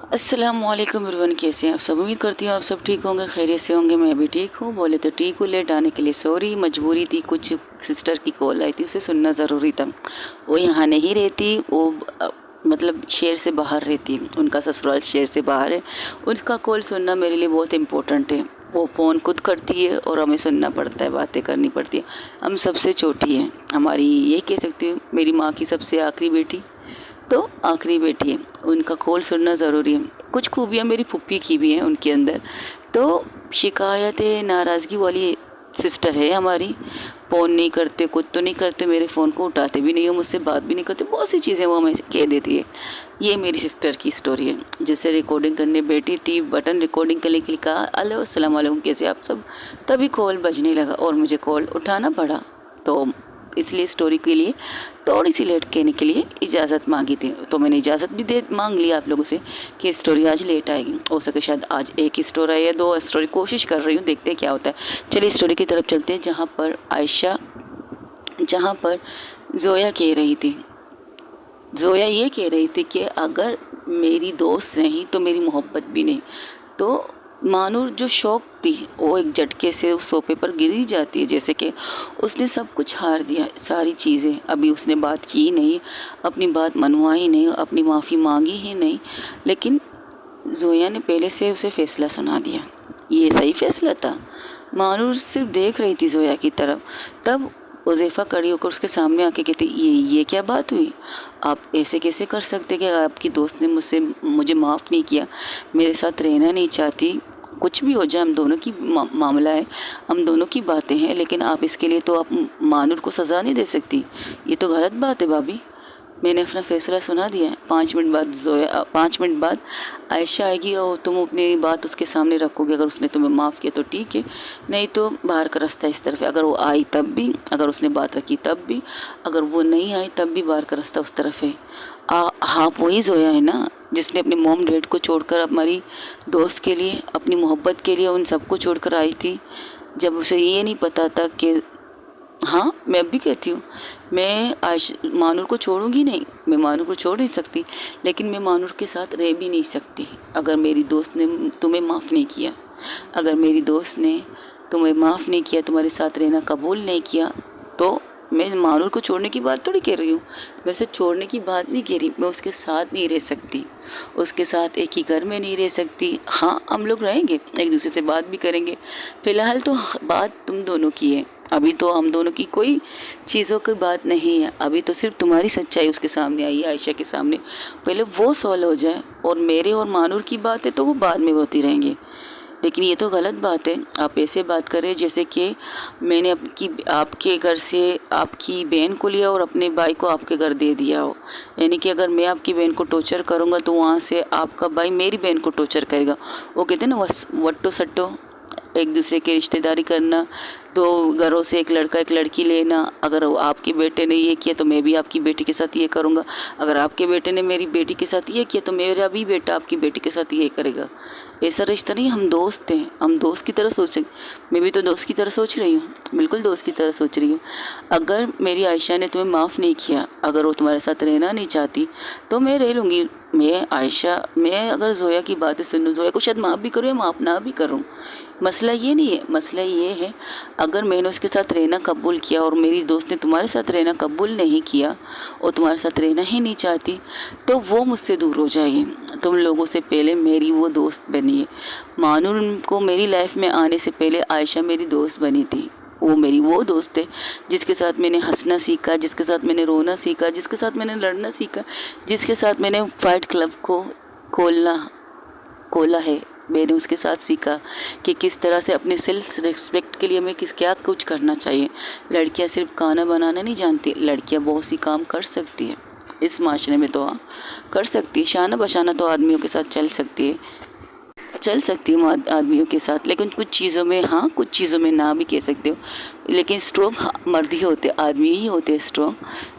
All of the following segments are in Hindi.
अस्सलामुअलैकुम एवरीवन, कैसे हैं आप सब। उम्मीद करती हूँ आप सब ठीक होंगे, खैरियत से होंगे। मैं भी ठीक हूँ। बोले तो ठीक हूँ। लेट आने के लिए सॉरी, मजबूरी थी। कुछ सिस्टर की कॉल आई थी, उसे सुनना ज़रूरी था। वो यहाँ नहीं रहती, वो मतलब शहर से बाहर रहती। उनका ससुराल शहर से बाहर है। उनका कॉल सुनना मेरे लिए बहुत इम्पोर्टेंट है। वो फ़ोन खुद करती है और हमें सुनना पड़ता है, बातें करनी पड़ती है। हम सबसे छोटी हैं, हमारी ये कह सकती हूँ मेरी माँ की सबसे आखिरी बेटी, तो आखिरी बेटी है। उनका कॉल सुनना ज़रूरी है। कुछ खूबियाँ मेरी फूफी की भी हैं उनके अंदर। तो शिकायतें, नाराज़गी वाली सिस्टर है हमारी। फ़ोन नहीं करते, कुछ तो नहीं करते, मेरे फ़ोन को उठाते भी नहीं हो, मुझसे बात भी नहीं करते। बहुत सी चीज़ें वो हमें कह देती है। ये मेरी सिस्टर की स्टोरी है। जैसे रिकॉर्डिंग करने बैठी थी, बटन रिकॉर्डिंग के लिए कहा, हेलो अस्सलाम वालेकुम, कैसे आप सब। तभी कॉल बजने लगा और मुझे कॉल उठाना पड़ा। तो इसलिए स्टोरी के लिए थोड़ी सी लेट कहने के लिए इजाज़त मांगी थी। तो मैंने इजाज़त भी दे मांग लिया आप लोगों से कि स्टोरी आज लेट आएगी। हो सके शायद आज एक ही स्टोरी है या दो स्टोरी, कोशिश कर रही हूँ, देखते हैं क्या होता है। चलिए स्टोरी की तरफ चलते हैं। जहाँ पर जोया कह रही थी, जोया ये कह रही थी कि अगर मेरी दोस्त नहीं तो मेरी मोहब्बत भी नहीं। तो मानूर जो शौक थी वो एक झटके से उस सोफे पर गिरी जाती है, जैसे कि उसने सब कुछ हार दिया, सारी चीज़ें। अभी उसने बात की नहीं, अपनी बात मनवाई नहीं, अपनी माफ़ी मांगी ही नहीं, लेकिन जोया ने पहले से उसे फैसला सुना दिया। ये सही फैसला था। मानूर सिर्फ देख रही थी जोया की तरफ। तब उज़ैफ़ा खड़ी होकर उसके सामने आके कहती, ये क्या बात हुई। आप ऐसे कैसे कर सकते कि आपकी दोस्त ने मुझे माफ़ नहीं किया, मेरे साथ रहना नहीं चाहती। कुछ भी हो जाए, हम दोनों की मामला है, हम दोनों की बातें हैं, लेकिन आप इसके लिए तो आप मानूर को सज़ा नहीं दे सकती। ये तो गलत बात है भाभी। मैंने अपना फ़ैसला सुना दिया है। 5 मिनट बाद आयशा आएगी और तुम अपनी बात उसके सामने रखोगे। अगर उसने तुम्हें माफ़ किया तो ठीक है, नहीं तो बाहर का रास्ता इस तरफ है। अगर वो आई तब भी, अगर उसने बात रखी तब भी, अगर वो नहीं आई तब भी बाहर का रास्ता उस तरफ है। हाँ, वही जोया है ना जिसने अपने मॉम डैड को छोड़कर हमारी दोस्त के लिए, अपनी मोहब्बत के लिए उन सबको छोड़कर आई थी। जब उसे ये नहीं पता था कि, हाँ मैं अब भी कहती हूँ, मैं मानूर को छोड़ूंगी नहीं। मैं मानूर को छोड़ नहीं सकती, लेकिन मैं मानूर के साथ रह भी नहीं सकती अगर मेरी दोस्त ने तुम्हें माफ़ नहीं किया। अगर मेरी दोस्त ने तुम्हें माफ़ नहीं किया, तुम्हारे साथ रहना कबूल नहीं किया, तो मैं मानूर को छोड़ने की बात थोड़ी कह रही हूँ। मैं उसे छोड़ने की बात नहीं कह रही, मैं उसके साथ नहीं रह सकती, उसके साथ एक ही घर में नहीं रह सकती। हाँ, हम लोग रहेंगे, एक दूसरे से बात भी करेंगे। फ़िलहाल तो बात तुम दोनों की है। अभी तो हम दोनों की कोई चीज़ों की बात नहीं है। अभी तो सिर्फ तुम्हारी सच्चाई उसके सामने आई है, आयशा के सामने। पहले वो सॉल्व हो जाए, और मेरे और मानूर की बात है तो वो बाद में होती रहेंगी। लेकिन ये तो गलत बात है। आप ऐसे बात करें जैसे कि मैंने आपके घर से आपकी बहन को लिया और अपने भाई को आपके घर दे दिया हो। यानी कि अगर मैं आपकी बहन को टॉर्चर करूँगा तो वहाँ से आपका भाई मेरी बहन को टॉर्चर करेगा। वो कहते हैं ना, वट्टो सट्टो, एक दूसरे की रिश्तेदारी करना, दो घरों से एक लड़का एक लड़की लेना। अगर आपके बेटे ने ये किया तो मैं भी आपकी बेटी के साथ ये करूँगा। अगर आपके बेटे ने मेरी बेटी के साथ ये किया तो मेरा भी बेटा आपकी बेटी के साथ ये करेगा। ऐसा रिश्ता नहीं, हम दोस्त हैं, हम दोस्त की तरह सोचें। मैं भी तो दोस्त की तरह सोच रही हूँ, बिल्कुल दोस्त की तरह सोच रही हूँ। अगर मेरी आयशा ने तुम्हें माफ़ नहीं किया, अगर वो तुम्हारे साथ रहना नहीं चाहती, तो मैं रह लूँगी। मैं अगर जोया की बातें सुन लूँ, जोया को शायद माफ़ भी करूँ या माफ़ ना भी करूँ, मसला ये नहीं है। मसला ये है, अगर मैंने उसके साथ रहना कबूल किया और मेरी दोस्त ने तुम्हारे साथ रहना कबूल नहीं किया और तुम्हारे साथ रहना ही नहीं चाहती, तो वो मुझसे दूर हो जाएगी। तुम लोगों से पहले मेरी वो दोस्त बनी है। मानूर को मेरी लाइफ में आने से पहले आयशा मेरी दोस्त बनी थी। वो मेरी वो दोस्त है जिसके साथ मैंने हंसना सीखा, जिसके साथ मैंने रोना सीखा, जिसके साथ मैंने लड़ना सीखा, जिसके साथ मैंने फाइट क्लब को खोला है। मैंने उसके साथ सीखा कि किस तरह से अपने सेल्फ रिस्पेक्ट के लिए क्या कुछ करना चाहिए। लड़कियां सिर्फ खाना बनाना नहीं जानती, लड़कियां बहुत सी काम कर सकती है इस माशरे में। तो हाँ, कर सकती है, शाना बशाना तो आदमियों के साथ चल सकती है आदमियों के साथ, लेकिन कुछ चीज़ों में हाँ, कुछ चीज़ों में ना भी कह सकते हो। लेकिन स्ट्रॉन्ग मर्द ही होते, आदमी ही होते स्ट्रॉन्ग,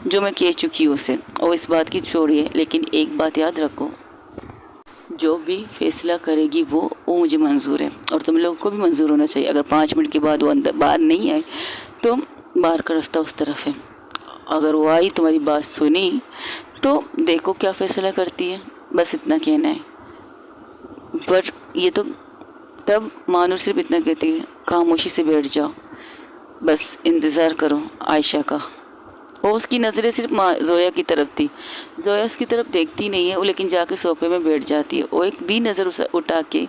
जो मैं कह चुकी हूँ उसे। और इस बात की छोड़िए, लेकिन एक बात याद रखो, जो भी फैसला करेगी वो मुझे मंजूर है और तुम लोगों को भी मंजूर होना चाहिए। अगर 5 मिनट के बाद वो अंदर बाहर नहीं आए तो बाहर का रास्ता उस तरफ है। अगर वो आई, तुम्हारी बात सुनी, तो देखो क्या फैसला करती है। बस इतना कहना है। पर ये तो तब मानूर सिर्फ इतना कहती है, खामोशी से बैठ जाओ, बस इंतज़ार करो आयशा का। और उसकी नज़रें सिर्फ जोया की तरफ थी। जोया उसकी तरफ देखती नहीं है, वो लेकिन जाके सोफे में बैठ जाती है। वो एक भी नज़र उठा के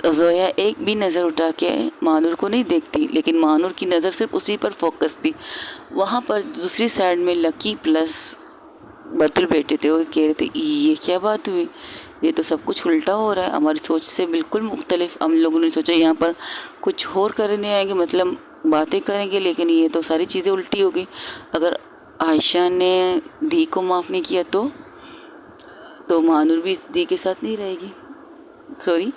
जोया एक भी नज़र उठा के मानूर को नहीं देखती, लेकिन मानूर की नज़र सिर्फ उसी पर फोकस थी। वहाँ पर दूसरी साइड में लकी प्लस बतुल बैठे थे। वो कह रहे थे, ये क्या बात हुई, ये तो सब कुछ उल्टा हो रहा है, हमारी सोच से बिल्कुल मुख्तलिफ। हम लोगों ने सोचा यहाँ पर कुछ और करने आएंगे, मतलब बातें करेंगे, लेकिन ये तो सारी चीज़ें उल्टी हो गई। अगर आयशा ने दी को माफ़ नहीं किया तो मानूर भी दी के साथ नहीं रहेगी। सॉरी,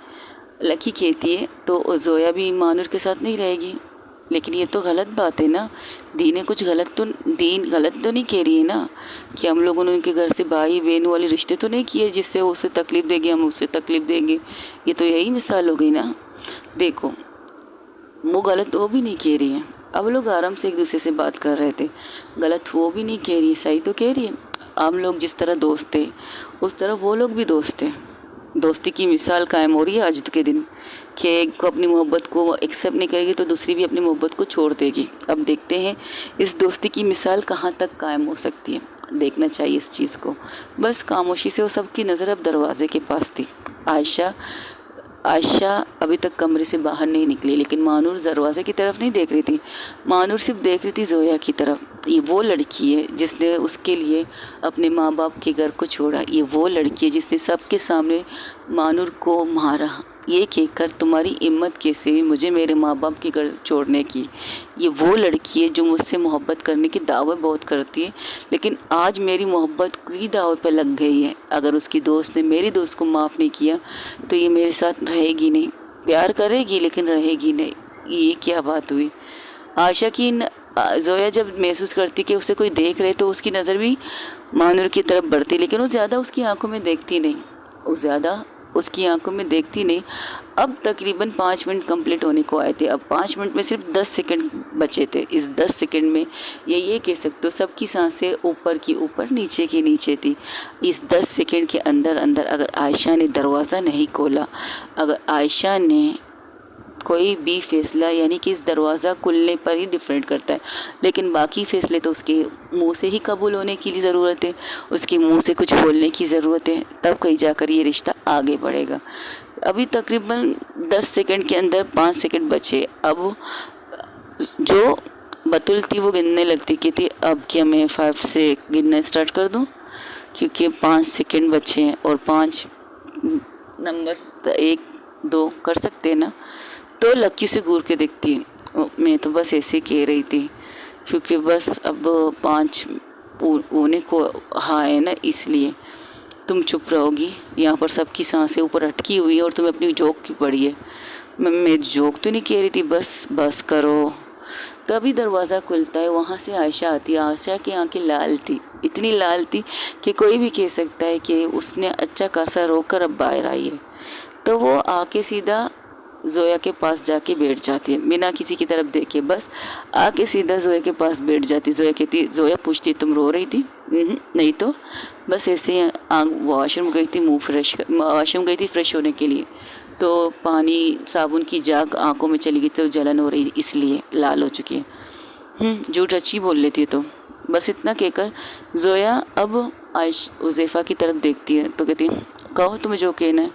लकी कहती है तो जोया भी मानूर के साथ नहीं रहेगी। लेकिन ये तो गलत बात है ना, दी ने कुछ गलत तो नहीं कह रही है ना, कि हम लोगों ने उनके घर से भाई बहन वाले रिश्ते तो नहीं किए जिससे वो उसे तकलीफ़ देगी, हम उससे तकलीफ़ देंगे। ये तो यही मिसाल हो गई ना। देखो, वो गलत वो भी नहीं कह रही है। अब लोग आराम से एक दूसरे से बात कर रहे थे, गलत वो भी नहीं कह रही है, सही तो कह रही है। हम लोग जिस तरह दोस्त थे उस तरह वो लोग भी दोस्त थे। दोस्ती की मिसाल कायम हो रही है आज के दिन, कि एक अपनी मोहब्बत को एक्सेप्ट नहीं करेगी तो दूसरी भी अपनी मोहब्बत को छोड़ देगी। अब देखते हैं इस दोस्ती की मिसाल कहाँ तक कायम हो सकती है, देखना चाहिए इस चीज़ को। बस खामोशी से वो सबकी नज़र अब दरवाजे के पास थी। आयशा अभी तक कमरे से बाहर नहीं निकली, लेकिन मानूर दरवाजे की तरफ नहीं देख रही थी। मानूर सिर्फ देख रही थी जोया की तरफ। ये वो लड़की है जिसने उसके लिए अपने माँ बाप के घर को छोड़ा। ये वो लड़की है जिसने सबके सामने मानूर को मारा, ये कहकर तुम्हारी हिम्मत कैसे हुई मुझे मेरे माँ बाप के घर छोड़ने की। ये वो लड़की है जो मुझसे मोहब्बत करने की दावे बहुत करती है, लेकिन आज मेरी मोहब्बत की दावे पर लग गई है। अगर उसकी दोस्त ने मेरी दोस्त को माफ़ नहीं किया तो ये मेरे साथ रहेगी नहीं। प्यार करेगी लेकिन रहेगी नहीं। ये क्या बात हुई। आशा की जोया जब महसूस करती कि उसे कोई देख रहे तो उसकी नज़र भी मानूर की तरफ बढ़ती, लेकिन वो ज़्यादा उसकी आंखों में देखती नहीं। अब तकरीबन 5 मिनट कंप्लीट होने को आए थे। अब 5 मिनट में सिर्फ 10 सेकंड बचे थे। इस 10 सेकंड में ये कह सकते हो सबकी सांसें ऊपर की ऊपर नीचे की नीचे थी। इस 10 सेकंड के अंदर अगर आयशा ने दरवाज़ा नहीं खोला, अगर आयशा ने कोई भी फैसला, यानी कि इस दरवाज़ा खुलने पर ही डिफरेंट करता है, लेकिन बाकी फ़ैसले तो उसके मुंह से ही कबूल होने की ज़रूरत है, उसके मुंह से कुछ बोलने की ज़रूरत है, तब कहीं जाकर ये रिश्ता आगे बढ़ेगा। अभी तकरीबन 10 सेकंड के अंदर 5 सेकंड बचे। अब जो बतुल थी वो गिनने लगती कि थी अब क्या मैं 5 से गिनना स्टार्ट कर दूँ, क्योंकि 5 सेकंड बचे हैं और 5 नंबर 1 2 कर सकते हैं ना। तो लक्की से घूर के देखती है, मैं तो बस ऐसे कह रही थी, क्योंकि बस अब 5 होने को हाँ है ना, इसलिए तुम चुप रहोगी। यहाँ पर सबकी सांसें ऊपर अटकी हुई है और तुम्हें अपनी जोक की पड़ी है। मैं जोक तो नहीं कह रही थी, बस करो। तभी दरवाज़ा खुलता है, वहाँ से आयशा आती है। आयशा की आंखें लाल थी, इतनी लाल थी कि कोई भी कह सकता है कि उसने अच्छा खासा रोकर अब बाहर आई है। तो वो आके सीधा जोया के पास जाके बैठ जाती है, बिना किसी की तरफ देखे, बस आके सीधा जोया के पास बैठ जाती। जोया पूछती तुम रो रही थी? नहीं तो बस ऐसे ही वॉशरूम गई थी फ्रेश होने के लिए, तो पानी साबुन की जाग आंखों में चली गई, तो जलन हो रही इसलिए लाल हो चुकी है। झूठ अच्छी बोल लेती है। तो बस इतना कहकर जोया अब उज़ैफ़ा की तरफ देखती है, तो कहती है कहो तुम्हें जो कहना है,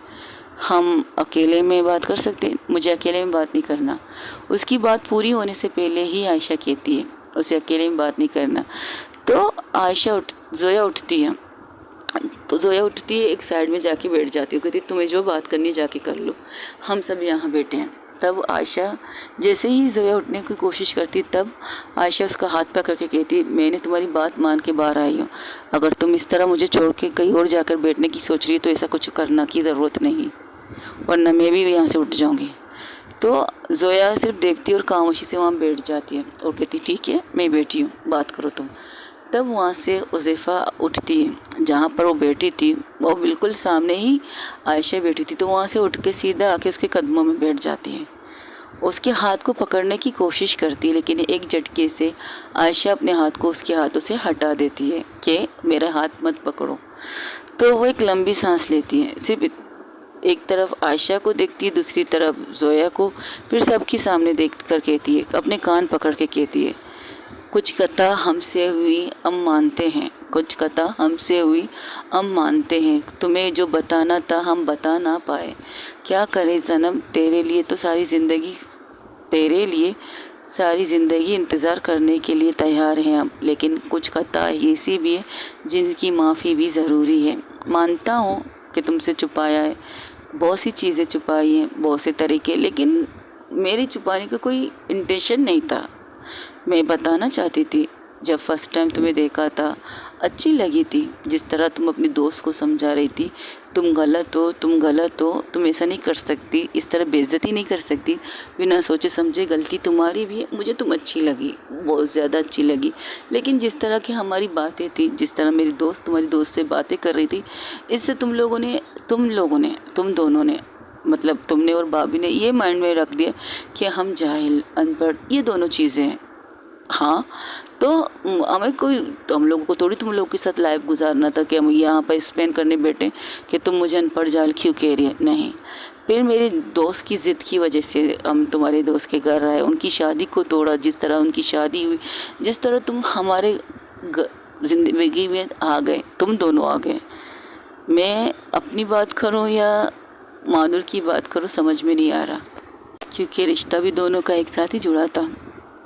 हम अकेले में बात कर सकते हैं, मुझे अकेले में बात नहीं करना। उसकी बात पूरी होने से पहले ही आयशा कहती है उसे अकेले में बात नहीं करना। तो जोया उठती है, एक साइड में जाके बैठ जाती है, कहती तुम्हें जो बात करनी जाके कर लो, हम सब यहाँ बैठे हैं। तब आयशा जैसे ही जोया उठने की कोशिश करती, तब आयशा उसका हाथ पकड़ के कहती मैंने तुम्हारी बात मान के बाहर आई हूँ, अगर तुम इस तरह मुझे छोड़ के कहीं और जाकर बैठने की सोच रही हो तो ऐसा कुछ करना की ज़रूरत नहीं, वरना मैं भी यहाँ से उठ जाऊँगी। तो जोया सिर्फ देखती और खामोशी से वहाँ बैठ जाती है और कहती ठीक है मैं बैठी हूँ, बात करो तुम। तब वहाँ से उज़ैफ़ा उठती है, जहाँ पर वो बैठी थी वो बिल्कुल सामने ही आयशा बैठी थी, तो वहाँ से उठ के सीधा आके उसके कदमों में बैठ जाती है। उसके हाथ को पकड़ने की कोशिश करती है, लेकिन एक झटके से आयशा अपने हाथ को उसके हाथों से हटा देती है कि मेरा हाथ मत पकड़ो। तो वो एक लंबी सांस लेती है, सिर्फ एक तरफ आयशा को देखती है, दूसरी तरफ जोया को, फिर सबके सामने देख कर कहती है, अपने कान पकड़ के कहती है, कुछ कथा हमसे हुई हम मानते हैं, कुछ कथा हमसे हुई हम मानते हैं, तुम्हें जो बताना था हम बता ना पाए, क्या करें सनम, तेरे लिए तो सारी ज़िंदगी, तेरे लिए सारी ज़िंदगी इंतज़ार करने के लिए तैयार हैं हम, लेकिन कुछ कथा ऐसी भी है जिनकी माफ़ी भी ज़रूरी है। मानता हूँ कि तुमसे छुपाया है, बहुत सी चीज़ें छुपाई हैं, बहुत से तरीके, लेकिन मेरे छुपाने का कोई इंटेंशन नहीं था। मैं बताना चाहती थी, जब फर्स्ट टाइम तुम्हें देखा था अच्छी लगी थी, जिस तरह तुम अपनी दोस्त को समझा रही थी, तुम गलत हो, तुम गलत हो, तुम ऐसा नहीं कर सकती, इस तरह बेइज्जती नहीं कर सकती, बिना सोचे समझे, गलती तुम्हारी भी है, मुझे तुम अच्छी लगी, बहुत ज़्यादा अच्छी लगी। लेकिन जिस तरह की हमारी बातें थी, जिस तरह मेरी दोस्त तुम्हारी दोस्त से बातें कर रही थी, इससे तुम तुम दोनों ने, मतलब तुमने और भाभी ने ये माइंड में रख दिया कि हम जाहिल, अनपढ़, ये दोनों चीज़ें हैं। हाँ, तो हमें कोई, तो हम लोगों को थोड़ी तुम लोग के साथ लाइफ गुजारना था कि हम यहाँ पर स्पेंड करने बैठे कि तुम मुझे अनपढ़ जाहिल क्यों कह रही है, नहीं। फिर मेरे दोस्त की ज़िद की वजह से हम तुम्हारे दोस्त के घर आए, उनकी शादी को तोड़ा, जिस तरह उनकी शादी हुई, जिस तरह तुम हमारे ज़िंदगी में आ गए, तुम दोनों आ गए। मैं अपनी बात करूँ या मानूर की बात करूँ समझ में नहीं आ रहा, क्योंकि रिश्ता भी दोनों का एक साथ ही जुड़ा था।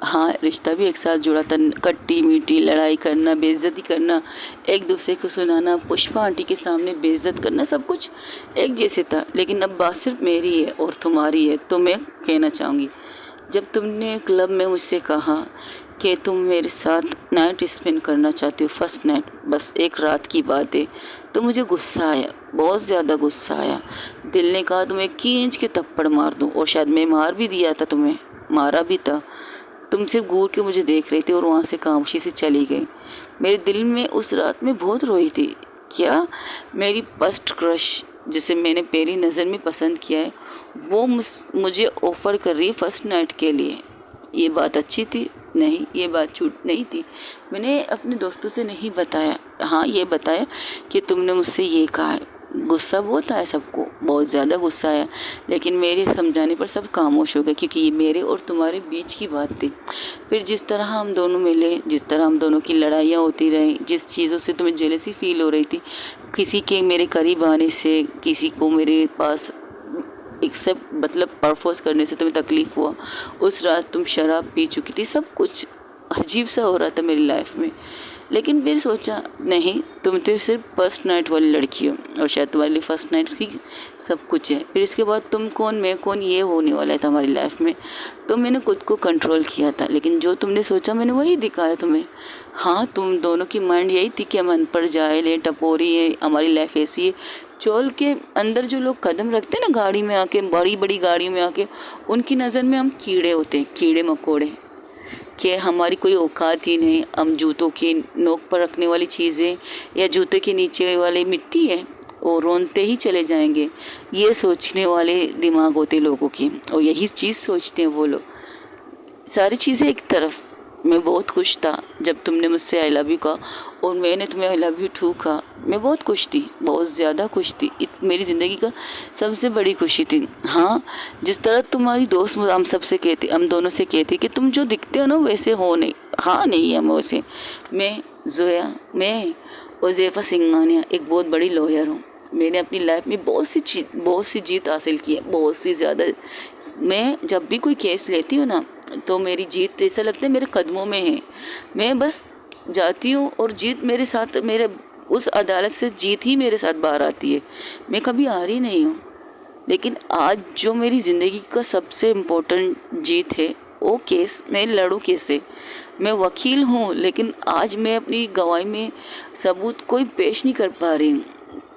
हाँ, रिश्ता भी एक साथ जुड़ा था, खट्टी मीठी लड़ाई करना, बेइज्जती करना, एक दूसरे को सुनाना, पुष्पा आंटी के सामने बेइज्जत करना, सब कुछ एक जैसे था। लेकिन अब बात सिर्फ मेरी है और तुम्हारी है। तो मैं कहना चाहूँगी, जब तुमने क्लब में मुझसे कहा कि तुम मेरे साथ नाइट स्पेंड करना चाहती हो, फर्स्ट नाइट, बस एक रात की बात है, तो मुझे गुस्सा आया, बहुत ज़्यादा गुस्सा आया। दिल ने कहा तुम्हें खींच के थप्पड़ मार दूँ, और शायद मैं मार भी दिया था, तुम्हें मारा भी था। तुम सिर्फ घूर के मुझे देख रही थी और वहाँ से खामोशी से चली गई। मेरे दिल में उस रात में बहुत रोई थी। क्या मेरी फर्स्ट क्रश, जिसे मैंने पहली नज़र में पसंद किया है, वो मुझे ऑफ़र कर रही है फर्स्ट नाइट के लिए। ये बात अच्छी थी? नहीं, ये बात झूठ नहीं थी। मैंने अपने दोस्तों से नहीं बताया, हाँ ये बताया कि तुमने मुझसे ये कहा है। गुस्सा बहुत आया सबको, बहुत ज़्यादा गुस्सा आया, लेकिन मेरे समझाने पर सब खामोश हो गए, क्योंकि ये मेरे और तुम्हारे बीच की बात थी। फिर जिस तरह हम दोनों मिले, जिस तरह हम दोनों की लड़ाइयाँ होती रहीं, जिस चीज़ों से तुम्हें जेलसी फील हो रही थी, किसी के मेरे करीब आने से, किसी को मेरे पास एक्सेप्ट मतलब परफोर्स करने से तुम्हें तकलीफ़ हुआ। उस रात तुम शराब पी चुकी थी, सब कुछ अजीब सा हो रहा था मेरी लाइफ में। लेकिन फिर सोचा नहीं, तुम तो सिर्फ फर्स्ट नाइट वाली लड़की हो, और शायद तुम्हारे लिए फर्स्ट नाइट ही सब कुछ है। फिर इसके बाद तुम कौन मैं कौन, ये होने वाला था हमारी लाइफ में। तो मैंने खुद को कंट्रोल किया था, लेकिन जो तुमने सोचा मैंने वही दिखाया तुम्हें। हाँ, तुम दोनों की माइंड यही थी कि हम अनपढ़ जाहिल है, टपोरी है, हमारी लाइफ ऐसी है। चोल के अंदर जो लोग कदम रखते हैं ना गाड़ी में आके, बड़ी बड़ी गाड़ियों में आके, उनकी नज़र में हम कीड़े होते हैं, कीड़े मकोड़े, कि हमारी कोई औकात ही नहीं, हम जूतों की नोक पर रखने वाली चीज़ें या जूते के नीचे वाली मिट्टी है, और रोनते ही चले जाएंगे। ये सोचने वाले दिमाग होते लोगों की, और यही चीज़ सोचते हैं वो लोग। सारी चीज़ें एक तरफ, मैं बहुत खुश था जब तुमने मुझसे आई लव यू कहा, और मैंने तुम्हें आई लव यू टू कहा। मैं बहुत खुश थी, बहुत ज़्यादा खुश थी। मेरी ज़िंदगी का सबसे बड़ी खुशी थी। हाँ, जिस तरह तुम्हारी दोस्त हम सबसे कहती, हम दोनों से कहती कि तुम जो दिखते हो ना वैसे हो नहीं। हाँ, नहीं हम वैसे। मैं जोया, मैं उज़ैफ़ा सिंघानिया एक बहुत बड़ी लॉयर हूँ। मैंने अपनी लाइफ में बहुत सी जीत हासिल की है, बहुत सी ज़्यादा। मैं जब भी कोई केस लेती हूँ ना, तो मेरी जीत ऐसा लगता है मेरे कदमों में है। मैं बस जाती हूँ और जीत मेरे साथ, मेरे उस अदालत से जीत ही मेरे साथ बाहर आती है। मैं कभी हारी नहीं हूँ। लेकिन आज जो मेरी ज़िंदगी का सबसे इम्पोर्टेंट जीत है, वो केस मैं लड़ूँ कैसे। मैं वकील हूँ, लेकिन आज मैं अपनी गवाही में सबूत कोई पेश नहीं कर पा रही हूँ,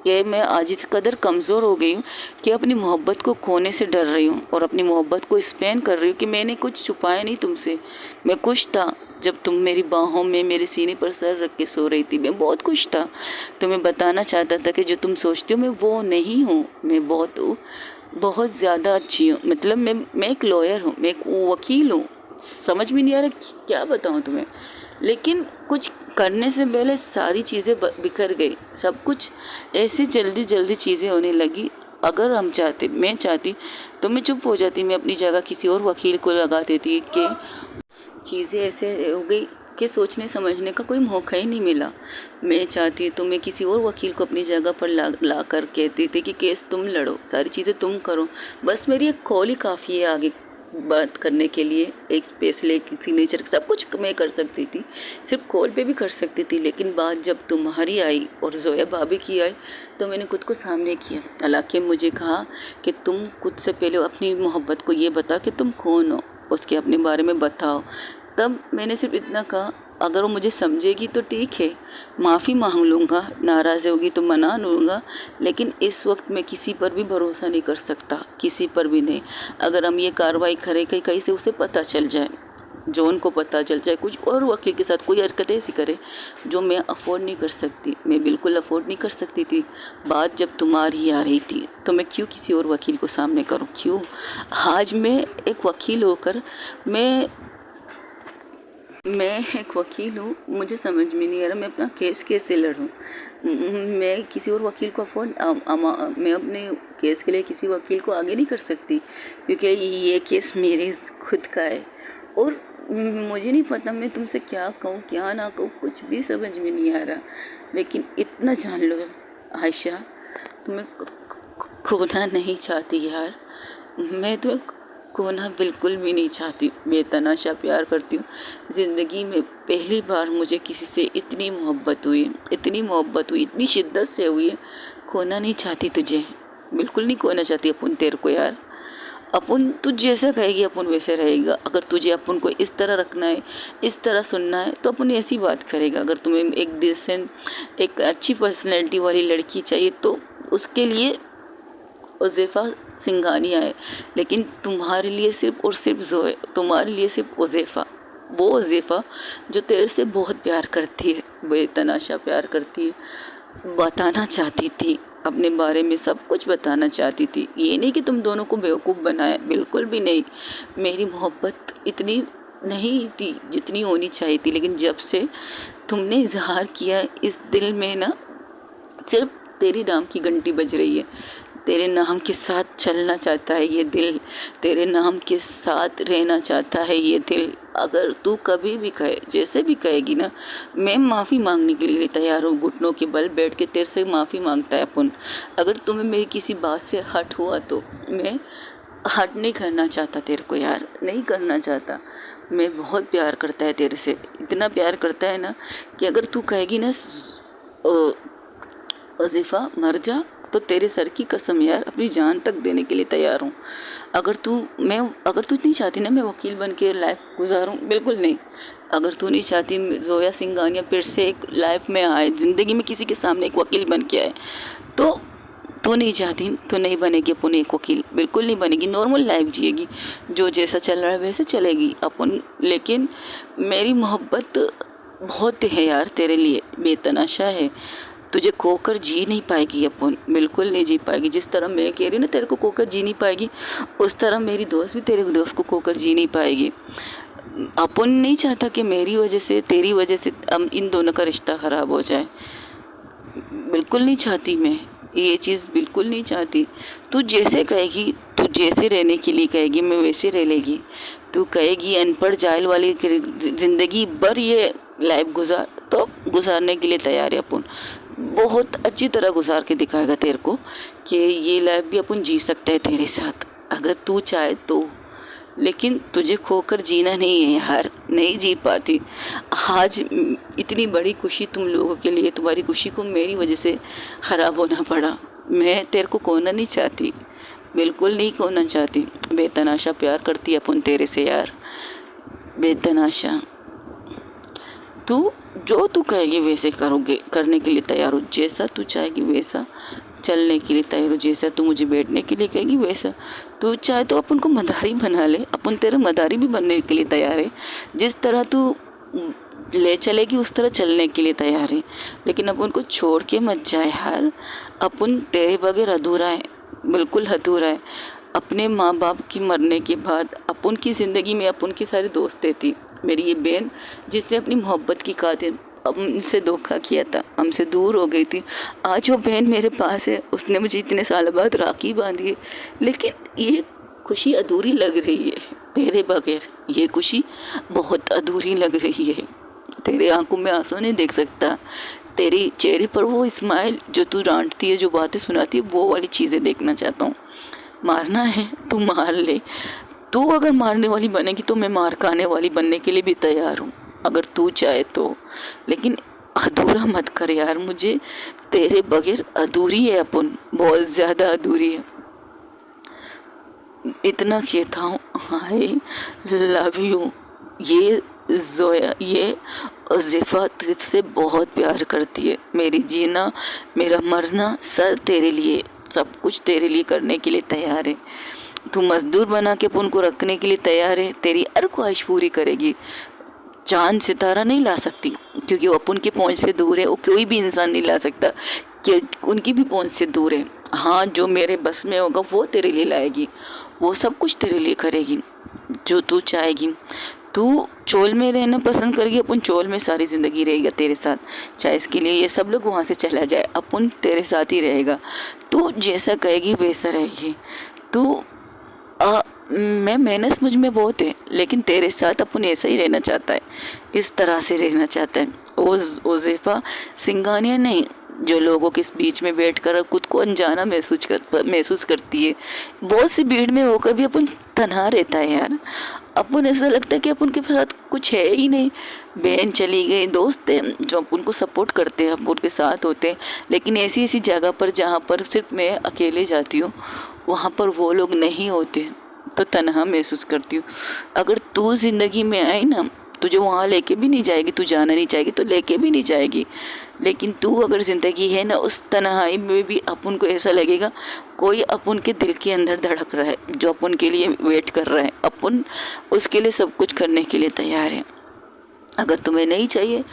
कि मैं आज इस कदर कमज़ोर हो गई हूँ कि अपनी मोहब्बत को खोने से डर रही हूँ, और अपनी मोहब्बत को स्पेंड कर रही हूँ कि मैंने कुछ छुपाया नहीं तुमसे। मैं खुश था जब तुम मेरी बाहों में, मेरे सीने पर सर रख के सो रही थी। मैं बहुत खुश था, तुम्हें बताना चाहता था कि जो तुम सोचती हो मैं वो नहीं हूँ। मैं बहुत ज़्यादा अच्छी हूँ। मतलब मैं एक लॉयर हूँ, मैं एक वकील हूँ। समझ में नहीं आ रहा क्या बताऊँ तुम्हें। लेकिन कुछ करने से पहले सारी चीज़ें बिखर गई, सब कुछ ऐसे जल्दी जल्दी चीज़ें होने लगी। अगर मैं चाहती तो मैं चुप हो जाती, मैं अपनी जगह किसी और वकील को लगा देती कि चीज़ें ऐसे हो गई कि सोचने समझने का कोई मौका ही नहीं मिला। मैं चाहती तो मैं किसी और वकील को अपनी जगह पर ला कर कहती थी कि केस तुम लड़ो, सारी चीज़ें तुम करो, बस मेरी एक कॉल ही काफ़ी है आगे बात करने के लिए। एक फैसले की सिग्नेचर सब कुछ मैं कर सकती थी, सिर्फ कॉल पे भी कर सकती थी। लेकिन बात जब तुम्हारी आई और जोया भाभी की आई तो मैंने खुद को सामने किया। हालांकि मुझे कहा कि तुम खुद से पहले अपनी मोहब्बत को ये बता कि तुम कौन हो, उसके अपने बारे में बताओ। तब मैंने सिर्फ इतना कहा, अगर वो मुझे समझेगी तो ठीक है, माफ़ी मांग लूँगा, नाराज़ होगी तो मना लूँगा, लेकिन इस वक्त मैं किसी पर भी भरोसा नहीं कर सकता, किसी पर भी नहीं। अगर हम ये कार्रवाई करें कि कहीं से उसे पता चल जाए, जॉन को पता चल जाए, कुछ और वकील के साथ कोई हरकत ऐसी करे जो मैं अफोर्ड नहीं कर सकती, मैं बिल्कुल अफोर्ड नहीं कर सकती थी। बात जब तुम्हारी आ रही थी तो मैं क्यों किसी और वकील को सामने करूं, क्यों? आज मैं एक वकील होकर मैं एक वकील हूँ, मुझे समझ में नहीं आ रहा मैं अपना केस कैसे लड़ूँ। मैं किसी और वकील को मैं अपने केस के लिए किसी वकील को आगे नहीं कर सकती, क्योंकि ये केस मेरे खुद का है। और मुझे नहीं पता मैं तुमसे क्या कहूँ क्या ना कहूँ, कुछ भी समझ में नहीं आ रहा। लेकिन इतना जान लो आयशा, तुम्हें खोना नहीं चाहती यार, मैं तुम्हें खोना बिल्कुल भी नहीं चाहती। मैं तनाशा प्यार करती हूँ। ज़िंदगी में पहली बार मुझे किसी से इतनी मोहब्बत हुई, इतनी शिद्दत से हुई है। खोना नहीं चाहती तुझे, बिल्कुल नहीं खोना चाहती अपन तेरे को यार। अपन तू जैसा कहेगी अपन वैसे रहेगा। अगर तुझे अपन को इस तरह रखना है, इस तरह सुनना है तो अपन ऐसी बात करेगा। अगर तुम्हें एक डिसेंट, एक अच्छी पर्सनैलिटी वाली लड़की चाहिए तो उसके लिए उज़ैफ़ा सिंघानिया है। लेकिन तुम्हारे लिए सिर्फ और सिर्फ ज़ोए, तुम्हारे लिए सिर्फ उज़ैफ़ा, वो उज़ैफ़ा जो तेरे से बहुत प्यार करती है, बेतनाशा प्यार करती है। बताना चाहती थी अपने बारे में, सब कुछ बताना चाहती थी। ये नहीं कि तुम दोनों को बेवकूफ़ बनाया, बिल्कुल भी नहीं। मेरी मोहब्बत इतनी नहीं थी जितनी होनी चाहिए थी, लेकिन जब से तुमने इजहार किया, इस दिल में ना सिर्फ तेरी नाम की घंटी बज रही है। तेरे नाम के साथ चलना चाहता है ये दिल, तेरे नाम के साथ रहना चाहता है ये दिल। अगर तू कभी भी कहे, जैसे भी कहेगी ना, मैं माफ़ी मांगने के लिए तैयार हूँ। घुटनों के बल बैठ के तेरे से माफ़ी मांगता है अपन। अगर तुम्हें मेरी किसी बात से हट हुआ तो मैं हट नहीं करना चाहता तेरे को यार, नहीं करना चाहता। मैं बहुत प्यार करता है तेरे से, इतना प्यार करता है ना कि अगर तू कहेगी ना वजीफ़ा मर जा, तो तेरे सर की कसम यार, अपनी जान तक देने के लिए तैयार हूँ। अगर तू नहीं चाहती ना मैं वकील बन के लाइफ गुजारूँ, बिल्कुल नहीं। अगर तू नहीं चाहती जोया सिंघानिया फिर से एक लाइफ में आए, ज़िंदगी में किसी के सामने एक वकील बन के आए, तो तू नहीं चाहती तो नहीं बनेगी अपन एक वकील, बिल्कुल नहीं बनेगी। नॉर्मल लाइफ जिएगी, जो जैसा चल रहा है वैसे चलेगी अपन। लेकिन मेरी मोहब्बत बहुत है यार तेरे लिए, बेतनाशा है। तुझे खोकर जी नहीं पाएगी अपन, बिल्कुल नहीं जी पाएगी। जिस तरह मैं कह रही हूँ ना तेरे को खोकर जी नहीं पाएगी, उस तरह मेरी दोस्त भी तेरे दोस्त को खोकर जी नहीं पाएगी। अपन नहीं चाहता कि मेरी वजह से, तेरी वजह से हम इन दोनों का रिश्ता ख़राब हो जाए, बिल्कुल नहीं चाहती मैं ये चीज़, बिल्कुल नहीं चाहती। तू जैसे कहेगी, तू जैसे रहने के लिए कहेगी मैं वैसे रह लेगी। तू कहेगी अनपढ़ जाहिल वाली ज़िंदगी भर ये लाइफ गुजार, तो गुजारने के लिए तैयार है अपन। बहुत अच्छी तरह गुजार के दिखाएगा तेरे को कि ये लाइफ भी अपन जी सकते हैं तेरे साथ, अगर तू चाहे तो। लेकिन तुझे खोकर जीना नहीं है यार, नहीं जी पाती। आज इतनी बड़ी खुशी तुम लोगों के लिए, तुम्हारी खुशी को मेरी वजह से ख़राब होना पड़ा। मैं तेरे को खोना नहीं चाहती, बिल्कुल नहीं खोना चाहती। बेतनाशा प्यार करती अपन तेरे से यार, बेतनाशा। तू जो तू कहेगी वैसे करोगे, करने के लिए तैयार हो। जैसा तू चाहेगी वैसा चलने के लिए तैयार हो। जैसा तू मुझे बैठने के लिए कहेगी वैसा। तू चाहे तो अपन को मदारी बना ले, अपन तेरे मदारी भी बनने के लिए तैयार है। जिस तरह तू ले चलेगी उस तरह चलने के लिए तैयार है। लेकिन अपन को छोड़ के मत जाए यार, अपन तेरे बगैर अधूरा है, बिल्कुल अधूरा है। अपने माँ बाप की मरने के बाद अपन की ज़िंदगी में अपन की सारी दोस्तें थी। मेरी ये बहन जिसने अपनी मोहब्बत की हमसे धोखा किया था, हमसे दूर हो गई थी। आज वो बहन मेरे पास है, उसने मुझे इतने साल बाद राखी बांधी है, लेकिन ये खुशी अधूरी लग रही है तेरे बगैर। ये खुशी बहुत अधूरी लग रही है। तेरे आंखों में आंसू नहीं देख सकता, तेरी चेहरे पर वो स्माइल जो तू डांटती है, जो बातें सुनाती है, वो वाली चीज़ें देखना चाहता हूँ। मारना है तू मार ले, तू अगर मारने वाली बनेगी तो मैं मार खाने वाली बनने के लिए भी तैयार हूँ, अगर तू चाहे तो। लेकिन अधूरा मत कर यार, मुझे तेरे बगैर अधूरी है अपन, बहुत ज़्यादा अधूरी है। इतना कहता हूँ, आई लव यू। ये जोया, ये उज़ैफ़ा तुझसे बहुत प्यार करती है। मेरी जीना, मेरा मरना सब तेरे लिए, सब कुछ तेरे लिए करने के लिए तैयार है। तू मजदूर बना के अपन को रखने के लिए तैयार है, तेरी हर ख्वाहिश पूरी करेगी। चांद सितारा नहीं ला सकती, क्योंकि वो अपन की पहुंच से दूर है, वो कोई भी इंसान नहीं ला सकता, कि उनकी भी पहुंच से दूर है। हाँ, जो मेरे बस में होगा वो तेरे लिए लाएगी, वो सब कुछ तेरे लिए करेगी जो तू चाहेगी। तू चोल में रहना पसंद करेगी, अपन चोल में सारी ज़िंदगी रहेगा तेरे साथ। चाहे इसके लिए ये सब लोग वहाँ से चला जाए, अपन तेरे साथ ही रहेगा। तू जैसा कहेगी वैसा रहेगी। तू मैं मेहनत मुझ में बहुत है, लेकिन तेरे साथ अपन ऐसा ही रहना चाहता है, इस तरह से रहना चाहता है। उज़ैफ़ा सिंघानिया नहीं, जो लोगों के बीच में बैठकर खुद को अनजाना महसूस करती है। बहुत सी भीड़ में होकर भी अपन तन्हा रहता है यार। अपन ऐसा लगता है कि अपन के साथ कुछ है ही नहीं। बहन चली गई, दोस्त है जो अपन को सपोर्ट करते हैं, अपन के साथ होते हैं, लेकिन ऐसी ऐसी जगह पर जहाँ पर सिर्फ मैं अकेले जाती हूँ, वहाँ पर वो लोग नहीं होते, तो तन्हा महसूस करती हूँ। अगर तू ज़िंदगी में आई ना, तुझे वहाँ लेके भी नहीं जाएगी, तू जाना नहीं चाहेगी तो लेके भी नहीं जाएगी। लेकिन तू अगर ज़िंदगी है ना, उस तन्हाई में भी अपन को ऐसा लगेगा कोई अपन के दिल के अंदर धड़क रहा है, जो अपन के लिए वेट कर रहा है। अपन उसके लिए सब कुछ करने के लिए तैयार है। अगर तुम्हें नहीं चाहिए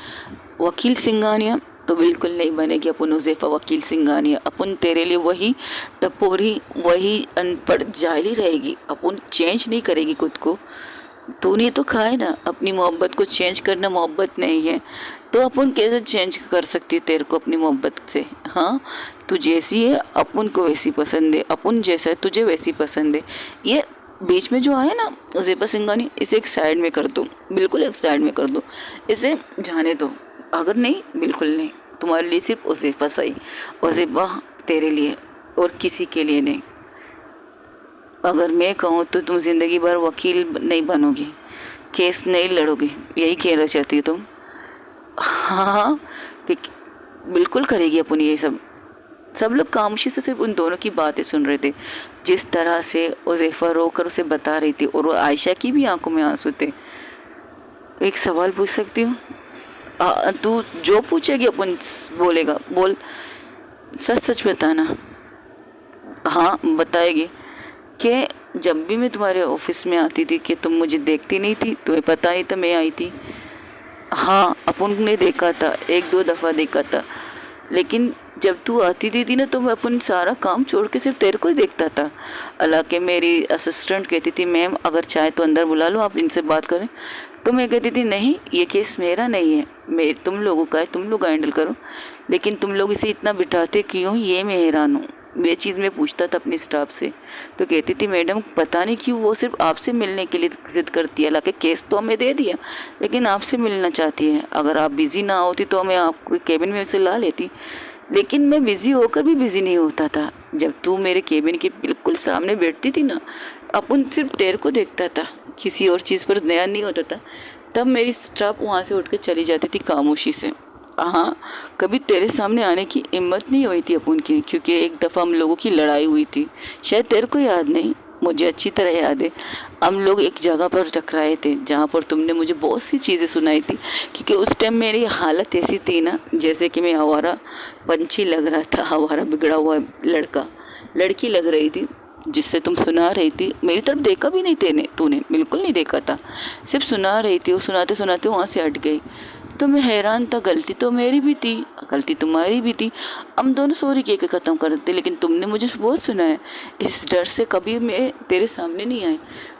वकील सिंघानिया, तो बिल्कुल नहीं बनेगी अपन उज़ैफ़ा वकील सिंघानिया। अपन तेरे लिए वही टपोरी, वही अनपढ़ जाहिली रहेगी। अपन चेंज नहीं करेगी खुद को। तूने तो खाए ना, अपनी मोहब्बत को चेंज करना मोहब्बत नहीं है, तो अपन कैसे चेंज कर सकती है तेरे को अपनी मोहब्बत से। हाँ, तू जैसी है अपन को वैसी पसंद है, अपन जैसा है तुझे वैसी पसंद है। ये बीच में जो आया ना उज़ैफ़ा सिंघानिया, इसे एक साइड में कर दो, बिल्कुल एक साइड में कर दो, इसे जाने दो। अगर नहीं, बिल्कुल नहीं, तुम्हारे लिए सिर्फ उज़ैफ़ा सही, उज़ैफ़ा तेरे लिए और किसी के लिए नहीं। अगर मैं कहूँ तो तुम ज़िंदगी भर वकील नहीं बनोगी, केस नहीं लड़ोगी, यही कहना चाहती हो तुम? हाँ, बिल्कुल करेगी अपन ये सब। सब लोग खामोशी से सिर्फ उन दोनों की बातें सुन रहे थे, जिस तरह से उज़ैफ़ा रोकर उसे बता रही थी, और वो आयशा की भी आंखों में आंसू थे। एक सवाल पूछ सकती हूँ? तू जो पूछेगी अपन बोलेगा, बोल, सच सच बताना। हाँ, बताएगी कि जब भी मैं तुम्हारे ऑफिस में आती थी कि तुम मुझे देखती नहीं थी, तुम्हें पता नहीं था मैं आई थी। हाँ, अपन ने देखा था, एक दो दफ़ा देखा था, लेकिन जब तू आती थी ना, तो मैं अपन सारा काम छोड़ के सिर्फ तेरे को ही देखता था। हालांकि मेरी असिस्टेंट कहती थी, मैम अगर चाहे तो अंदर बुला लो, आप इनसे बात करें। तो मैं कहती थी नहीं, ये केस मेरा नहीं है, तुम लोगों का है, तुम लोग हैंडल करो। लेकिन तुम लोग इसे इतना बिठाते क्यों, ये मैं हैरान हूँ। ये चीज़ मैं पूछता था अपने स्टाफ से, तो कहती थी मैडम पता नहीं क्यों वो सिर्फ आपसे मिलने के लिए ज़िद करती है। हालांकि केस तो हमें दे दिया, लेकिन आपसे मिलना चाहती है। अगर आप बिज़ी ना होती तो मैं आपको केबिन में से ला लेती, लेकिन मैं बिज़ी होकर भी बिज़ी नहीं होता था। जब तू मेरे केबिन के बिल्कुल सामने बैठती थी ना, अपन सिर्फ तेरे को देखता था, किसी और चीज़ पर ध्यान नहीं होता था। तब मेरी स्टाफ वहाँ से उठ के चली जाती थी खामोशी से। हाँ, कभी तेरे सामने आने की हिम्मत नहीं हुई थी अपन की, क्योंकि एक दफ़ा हम लोगों की लड़ाई हुई थी, शायद तेरे को याद नहीं, मुझे अच्छी तरह याद है। हम लोग एक जगह पर टकराए थे, जहाँ पर तुमने मुझे बहुत सी चीज़ें सुनाई थी, क्योंकि उस टाइम मेरी हालत ऐसी थी ना, जैसे कि मैं आवारा पंछी लग रहा था, आवारा बिगड़ा हुआ लड़की लग रही थी, जिससे तुम सुना रही थी। मेरी तरफ देखा भी नहीं तूने बिल्कुल नहीं देखा था, सिर्फ सुना रही थी। वो सुनाते सुनाते वहाँ से हट गई। तो मैं हैरान था, गलती तो मेरी भी थी, गलती तुम्हारी भी थी, हम दोनों सॉरी कह के ख़त्म कर देते, लेकिन तुमने मुझे बहुत सुनाया। इस डर से कभी मैं तेरे सामने नहीं आई।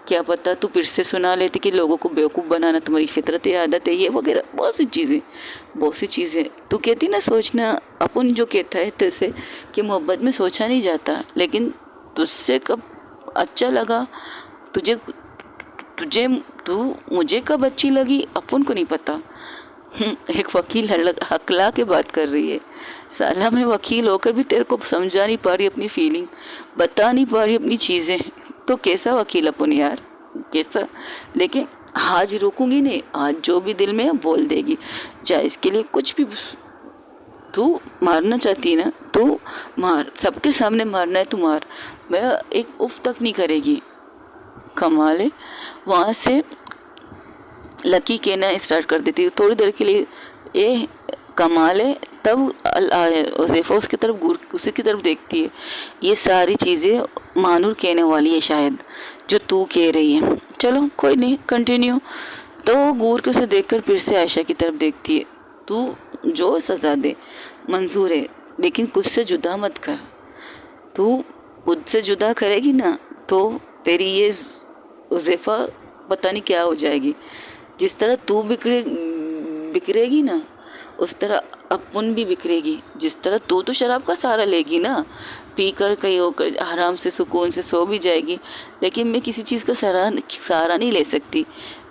क्या पता तू फिर से सुना लेती कि लोगों को बेवकूफ़ बनाना तुम्हारी फितरत है, आदत है, ये वगैरह बहुत सी चीज़ें तू कहती ना सोचना। अपन जो कहता है तेरे कि मोहब्बत में सोचा नहीं जाता, लेकिन तुझसे कब अच्छा लगा, तुझे तुझे तू मुझे कब अच्छी लगी अपन को नहीं पता। एक वकील हकला के बात कर रही है। साला मैं वकील होकर भी तेरे को समझा नहीं पा रही अपनी फीलिंग, बता नहीं पा रही अपनी चीज़ें, तो कैसा वकील अपन यार, कैसा। लेकिन आज रुकूंगी नहीं, आज जो भी दिल में है बोल देगी, चाहे इसके लिए कुछ भी। तू मारना चाहती है ना, तू मार, सबके सामने मारना है तू मार, मैं एक उफ तक नहीं करेगी। कमाल है। वहाँ से लकी कहना स्टार्ट कर देती है थोड़ी देर के लिए, ए कमाल है। तब उज़ैफ़ा उसकी तरफ उसी की तरफ देखती है। ये सारी चीज़ें मानूर कहने वाली है शायद, जो तू कह रही है। चलो कोई नहीं, कंटिन्यू। तो वो घूर के उसे देखकर फिर से आयशा की तरफ देखती है। तू जो सज़ा दे मंजूर है, लेकिन खुद से जुदा मत कर। तू खुद से जुदा करेगी ना तो तेरी ये उज़ैफ़ा पता नहीं क्या हो जाएगी। जिस तरह तू बिखरेगी ना, उस तरह अपन भी बिखरेगी। जिस तरह तू तो शराब का सहारा लेगी ना, पी कर कहीं होकर आराम से सुकून से सो भी जाएगी, लेकिन मैं किसी चीज़ का सहारा नहीं ले सकती।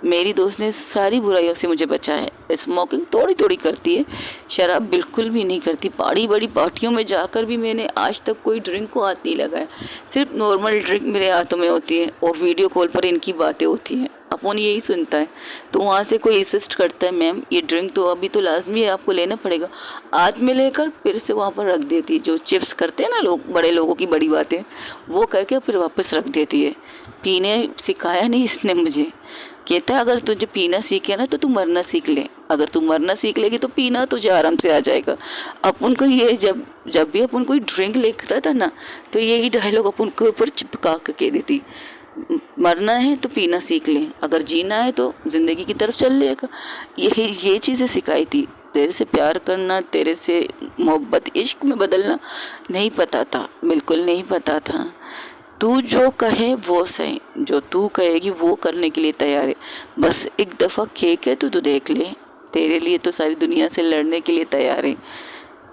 मेरी दोस्त ने सारी बुराइयों से मुझे बचाया है। स्मोकिंग थोड़ी थोड़ी करती है, शराब बिल्कुल भी नहीं करती। बड़ी पार्टियों में जाकर भी मैंने आज तक कोई ड्रिंक को हाथ नहीं लगाया। सिर्फ नॉर्मल ड्रिंक मेरे हाथों में होती है और वीडियो कॉल पर इनकी बातें होती हैं, अपन यही सुनता है। तो वहाँ से कोई इंसिस्ट करता है, मैम ये ड्रिंक तो अभी तो लाजमी है, आपको लेना पड़ेगा। हाथ में लेकर फिर से वहाँ पर रख देती है। जो चिप्स करते हैं ना लोग, बड़े लोगों की बड़ी बातें, वो करके फिर वापस रख देती है। पीने सिखाया नहीं इसने मुझे। कहता है अगर तुझे पीना सीखे ना तो तू मरना सीख ले, अगर तू मरना सीख लेगी तो पीना तुझे आराम से आ जाएगा। अपन को ये जब भी अपन कोई ड्रिंक लेता था ना, तो यही डायलॉग अपन के ऊपर चिपका के कह देती, मरना है तो पीना सीख ले, अगर जीना है तो ज़िंदगी की तरफ चल लेगा। ये चीज़ें सिखाई थी। तेरे से प्यार करना, तेरे से मोहब्बत इश्क में बदलना नहीं पता था, बिल्कुल नहीं पता था। तू जो कहे वो सही, जो तू कहेगी वो करने के लिए तैयार है। बस एक दफ़ा कह के तू देख ले, तेरे लिए तो सारी दुनिया से लड़ने के लिए तैयार है।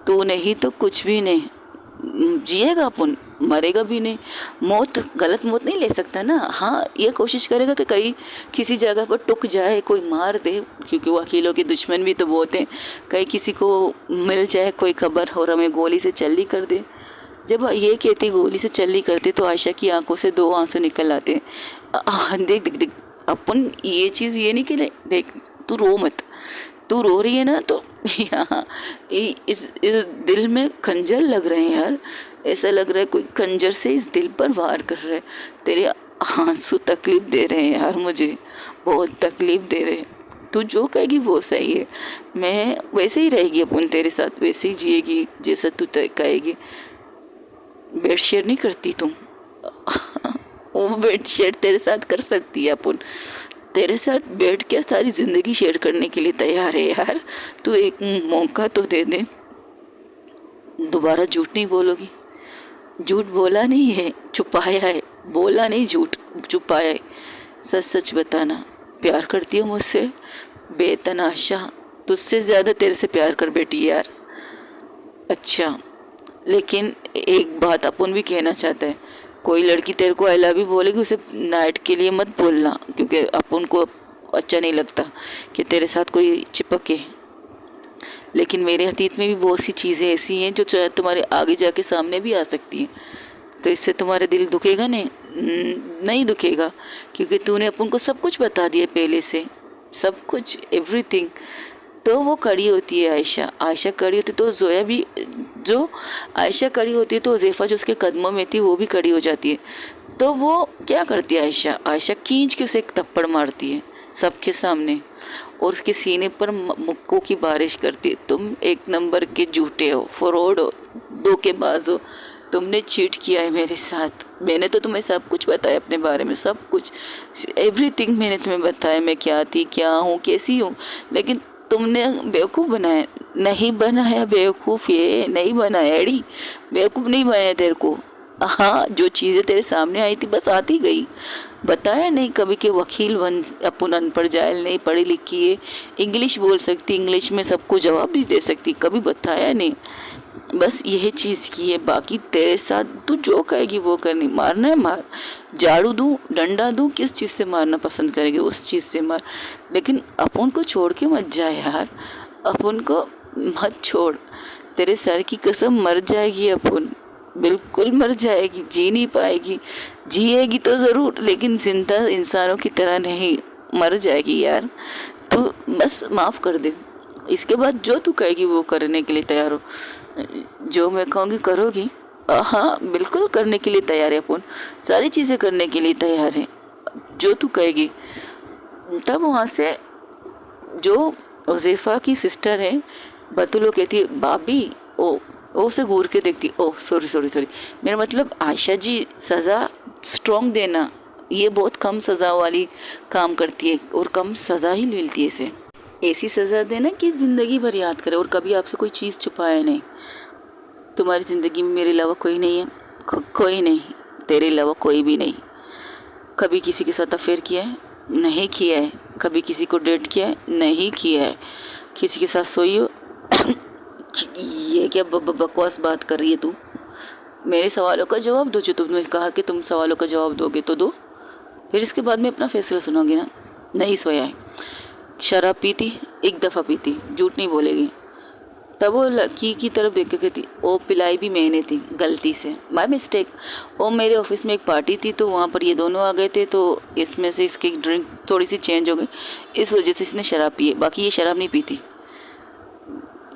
तू नहीं तो कुछ भी नहीं। जिएगा अपन, मरेगा भी नहीं। मौत, गलत मौत नहीं ले सकता ना। हाँ, ये कोशिश करेगा कि कहीं किसी जगह पर टुक जाए, कोई मार दे, क्योंकि वकीलों के दुश्मन भी तो बहुत हैं। कहीं किसी को मिल जाए कोई खबर और हमें गोली से चल्ली कर दे। जब ये कहती गोली से चल्ली करते तो आयशा की आंखों से 2 आंसू निकल आते। देख अपन ये चीज़ ये नहीं कि देख तू रो मत, तू रो रही है ना तो यहाँ इस दिल में खंजर लग रहे हैं यार। ऐसा लग रहा है कोई खंजर से इस दिल पर वार कर रहा है। तेरे आंसू तकलीफ़ दे रहे हैं यार, मुझे बहुत तकलीफ़ दे रहे हैं। तू जो कहेगी वो सही है, मैं वैसे ही रहेगी अपन तेरे साथ, वैसे ही जिएगी जैसा तू कहेगी। बेड शेयर नहीं करती तुम वो बेड शेयर तेरे साथ कर सकती है अपन, तेरे साथ बैठ के सारी ज़िंदगी शेयर करने के लिए तैयार है यार। तू एक मौका तो दे दे। दोबारा झूठ नहीं बोलोगी? झूठ बोला नहीं है, छुपाया है। बोला नहीं, झूठ छुपाया है। सच सच बताना, प्यार करती हो मुझसे? बेतनाशा, तुझसे ज़्यादा तेरे से प्यार कर बैठी यार। अच्छा, लेकिन एक बात अपन भी कहना चाहता है, कोई लड़की तेरे को आई लव यू बोलेगी, उसे नाइट के लिए मत बोलना, क्योंकि अपन को अच्छा नहीं लगता कि तेरे साथ कोई चिपके। लेकिन मेरे अतीत में भी बहुत सी चीज़ें ऐसी हैं जो चाहे तुम्हारे आगे जाके सामने भी आ सकती हैं। तो इससे तुम्हारा दिल दुखेगा नहीं दुखेगा, क्योंकि तूने अपन को सब कुछ बता दिया पहले से, सब कुछ, एवरीथिंग। तो वो कड़ी होती है आयशा कड़ी होती तो जोया भी, जो आयशा कड़ी होती है तो उज़ैफ़ा जो उसके कदमों में थी वो भी कड़ी हो जाती है। तो वो क्या करती है आयशा खींच के उसे एक थप्पड़ मारती है सबके सामने और उसके सीने पर मुक्कों की बारिश करती है। तुम एक नंबर के झूठे हो, फ्रॉड हो, धोखेबाज हो, तुमने चीट किया है मेरे साथ। मैंने तो तुम्हें सब कुछ बताया अपने बारे में, सब कुछ, एवरीथिंग मैंने तुम्हें बताया, मैं क्या थी, क्या हूँ, कैसी हूँ। लेकिन तुमने बेवकूफ़ बनाया, नहीं बनाया बेवकूफ़, ये नहीं बनाया एड़ी, बेवकूफ़ नहीं बनाया तेरे को। हाँ, जो चीज़ें तेरे सामने आई थी बस आती गई। बताया नहीं कभी कि वकील बन, अपन अनपढ़ जाहिल नहीं, पढ़ी लिखी है, इंग्लिश बोल सकती, इंग्लिश में सबको जवाब भी दे सकती, कभी बताया नहीं। बस यही चीज़ की है, बाकी तेरे साथ तू जो कहेगी वो करनी, मारना है मार, झाड़ू दूँ, डंडा दूँ, किस चीज़ से मारना पसंद करेगी उस चीज़ से मार, लेकिन अपन को छोड़ के मत जा यार, अपन को मत छोड़। तेरे सर की कसम, मर जाएगी अपन, बिल्कुल मर जाएगी, जी नहीं पाएगी, जिएगी तो ज़रूर लेकिन जिंदा इंसानों की तरह नहीं, मर जाएगी यार। तू बस माफ़ कर दे, इसके बाद जो तू कहेगी वो करने के लिए तैयार हो, जो मैं कहूँगी करोगी। हाँ बिल्कुल करने के लिए तैयार है अपन, सारी चीज़ें करने के लिए तैयार है, जो तू कहेगी। तब वहाँ से जो उज़ैफ़ा की सिस्टर है बतूल, कहती है भाभी, ओ उसे घूर के देखती, ओह सॉरी सॉरी सॉरी, मेरा मतलब आयशा जी सज़ा स्ट्रॉन्ग देना, ये बहुत कम सज़ा वाली काम करती है और कम सज़ा ही मिलती है इसे, ऐसी सज़ा देना कि ज़िंदगी भर याद करे और कभी आपसे कोई चीज़ छुपाए नहीं। तुम्हारी ज़िंदगी में मेरे अलावा कोई नहीं है, कोई नहीं, तेरे अलावा कोई भी नहीं। कभी किसी के साथ अफेयर किया है? नहीं किया है। कभी किसी को डेट किया है? नहीं किया है। किसी के साथ सोई हो? ये क्या बकवास बात कर रही है तू? मेरे सवालों का जवाब दो, जो तुमने कहा कि तुम सवालों का जवाब दोगे तो दो, फिर इसके बाद में अपना फैसला सुनोगी ना। नहीं सोया है। शराब पीती? एक दफ़ा पीती, झूठ नहीं बोलेगी। तब वो लड़की की तरफ देख के कहती, ओ पिलाई भी मैंने थी गलती से, बाय मिस्टेक। ओ मेरे ऑफिस में एक पार्टी थी तो वहाँ पर ये दोनों आ गए थे, तो इसमें से इसकी ड्रिंक थोड़ी सी चेंज हो गई, इस वजह से इसने शराब पी है, बाकी ये शराब नहीं पीती।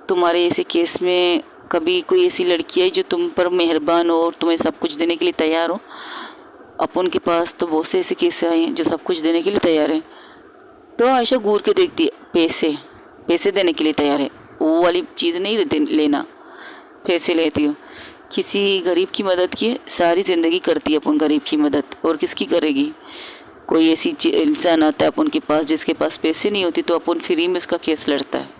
तुम्हारे ऐसे केस में कभी कोई ऐसी लड़की है जो तुम पर मेहरबान हो और तुम्हें सब कुछ देने के लिए तैयार हो? अपन के पास तो बहुत से ऐसे केस आए हैं जो सब कुछ देने के लिए तैयार है। तो आयशा घूर के देखती है, पैसे, पैसे देने के लिए तैयार है, वो वाली चीज़ नहीं लेना, पैसे लेती हो। किसी गरीब की मदद की है, सारी ज़िंदगी करती है अपन गरीब की मदद, और किसकी करेगी? कोई ऐसी इंसान आता है अपन के पास जिसके पास पैसे नहीं होती तो अपन फ्री में उसका केस लड़ता है।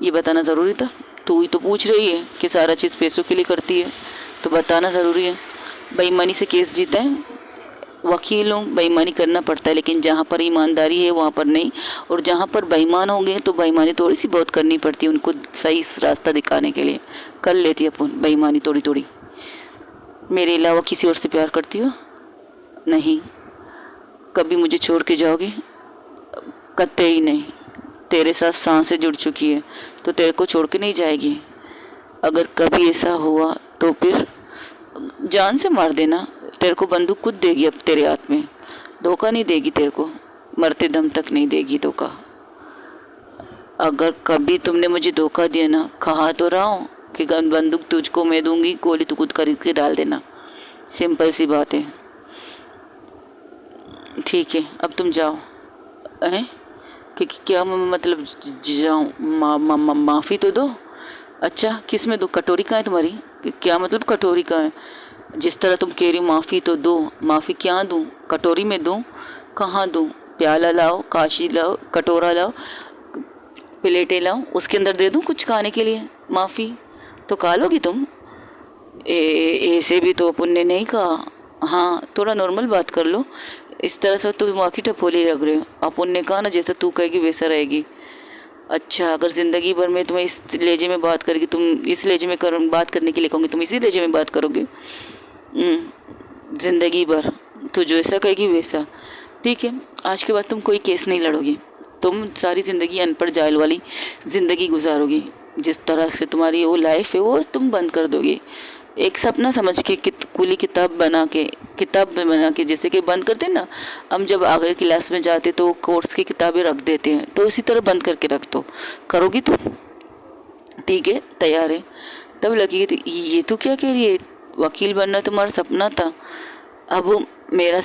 ये बताना ज़रूरी था? तू ही तो पूछ रही है कि सारा चीज़ पैसों के लिए करती है, तो बताना ज़रूरी है। बेईमानी से केस जीता है, वकील हूँ, बेईमानी करना पड़ता है, लेकिन जहाँ पर ईमानदारी है वहाँ पर नहीं, और जहाँ पर बेईमान होंगे तो बेईमानी थोड़ी सी बहुत करनी पड़ती है, उनको सही रास्ता दिखाने के लिए कर लेती है अपन बेईमानी थोड़ी थोड़ी। मेरे अलावा किसी और से प्यार करती हो? नहीं। कभी मुझे छोड़ के जाओगे? कतई नहीं। तेरे साथ सांसें जुड़ चुकी है तो तेरे को छोड़ के नहीं जाएगी। अगर कभी ऐसा हुआ तो फिर जान से मार देना, तेरे को बंदूक खुद देगी अब तेरे हाथ में, धोखा नहीं देगी तेरे को, मरते दम तक नहीं देगी धोखा। अगर कभी तुमने मुझे धोखा दिया ना, कहा तो रहा हूँ कि बंदूक तुझको मैं दूंगी, गोली तू खुद खरीद के डाल देना, सिंपल सी बात है। ठीक है अब तुम जाओ। हैं कि क्या मतलब जाऊँ? माफ़ी तो दो। अच्छा किस में दो? कटोरी कहाँ है तुम्हारी? क्या मतलब कटोरी कहाँ है? जिस तरह तुम कह रही हो माफ़ी तो दो, माफ़ी क्या दूँ? कटोरी में दूँ? कहाँ दूँ? प्याला लाओ, काशी लाओ, कटोरा लाओ, प्लेटें लाओ, उसके अंदर दे दूँ कुछ खाने के लिए? माफ़ी तो खा लोगी तुम? ऐसे भी तो अपन ने नहीं कहा। हाँ थोड़ा नॉर्मल बात कर लो, इस तरह से तुम वाकई टपोली लग रहे हो। अपन ने कहा ना जैसा तू कहेगी वैसा रहेगी। अच्छा अगर ज़िंदगी भर में तुम्हें इस लहजे में बात करेगी, तुम इस लहजे में बात करने के लिए कहूँगी, तुम इसी लहजे में बात करोगे ज़िंदगी भर? तो जो ऐसा कहेगी वैसा। ठीक है, आज के बाद तुम कोई केस नहीं लड़ोगी, तुम सारी ज़िंदगी अनपढ़ जाहिल वाली ज़िंदगी गुजारोगी। जिस तरह से तुम्हारी वो लाइफ है वो तुम बंद कर दोगे, एक सपना समझ के खुली किताब बना के जैसे कि बंद करते हैं ना, हम जब आगे क्लास में जाते तो कोर्स की किताबें रख देते हैं, तो इसी तरह बंद करके रख दो। करोगी तुम? ठीक है तैयार है? तब लगेगी ये तो क्या कह रही है, वकील बनना तुम्हारा सपना था, अब मेरा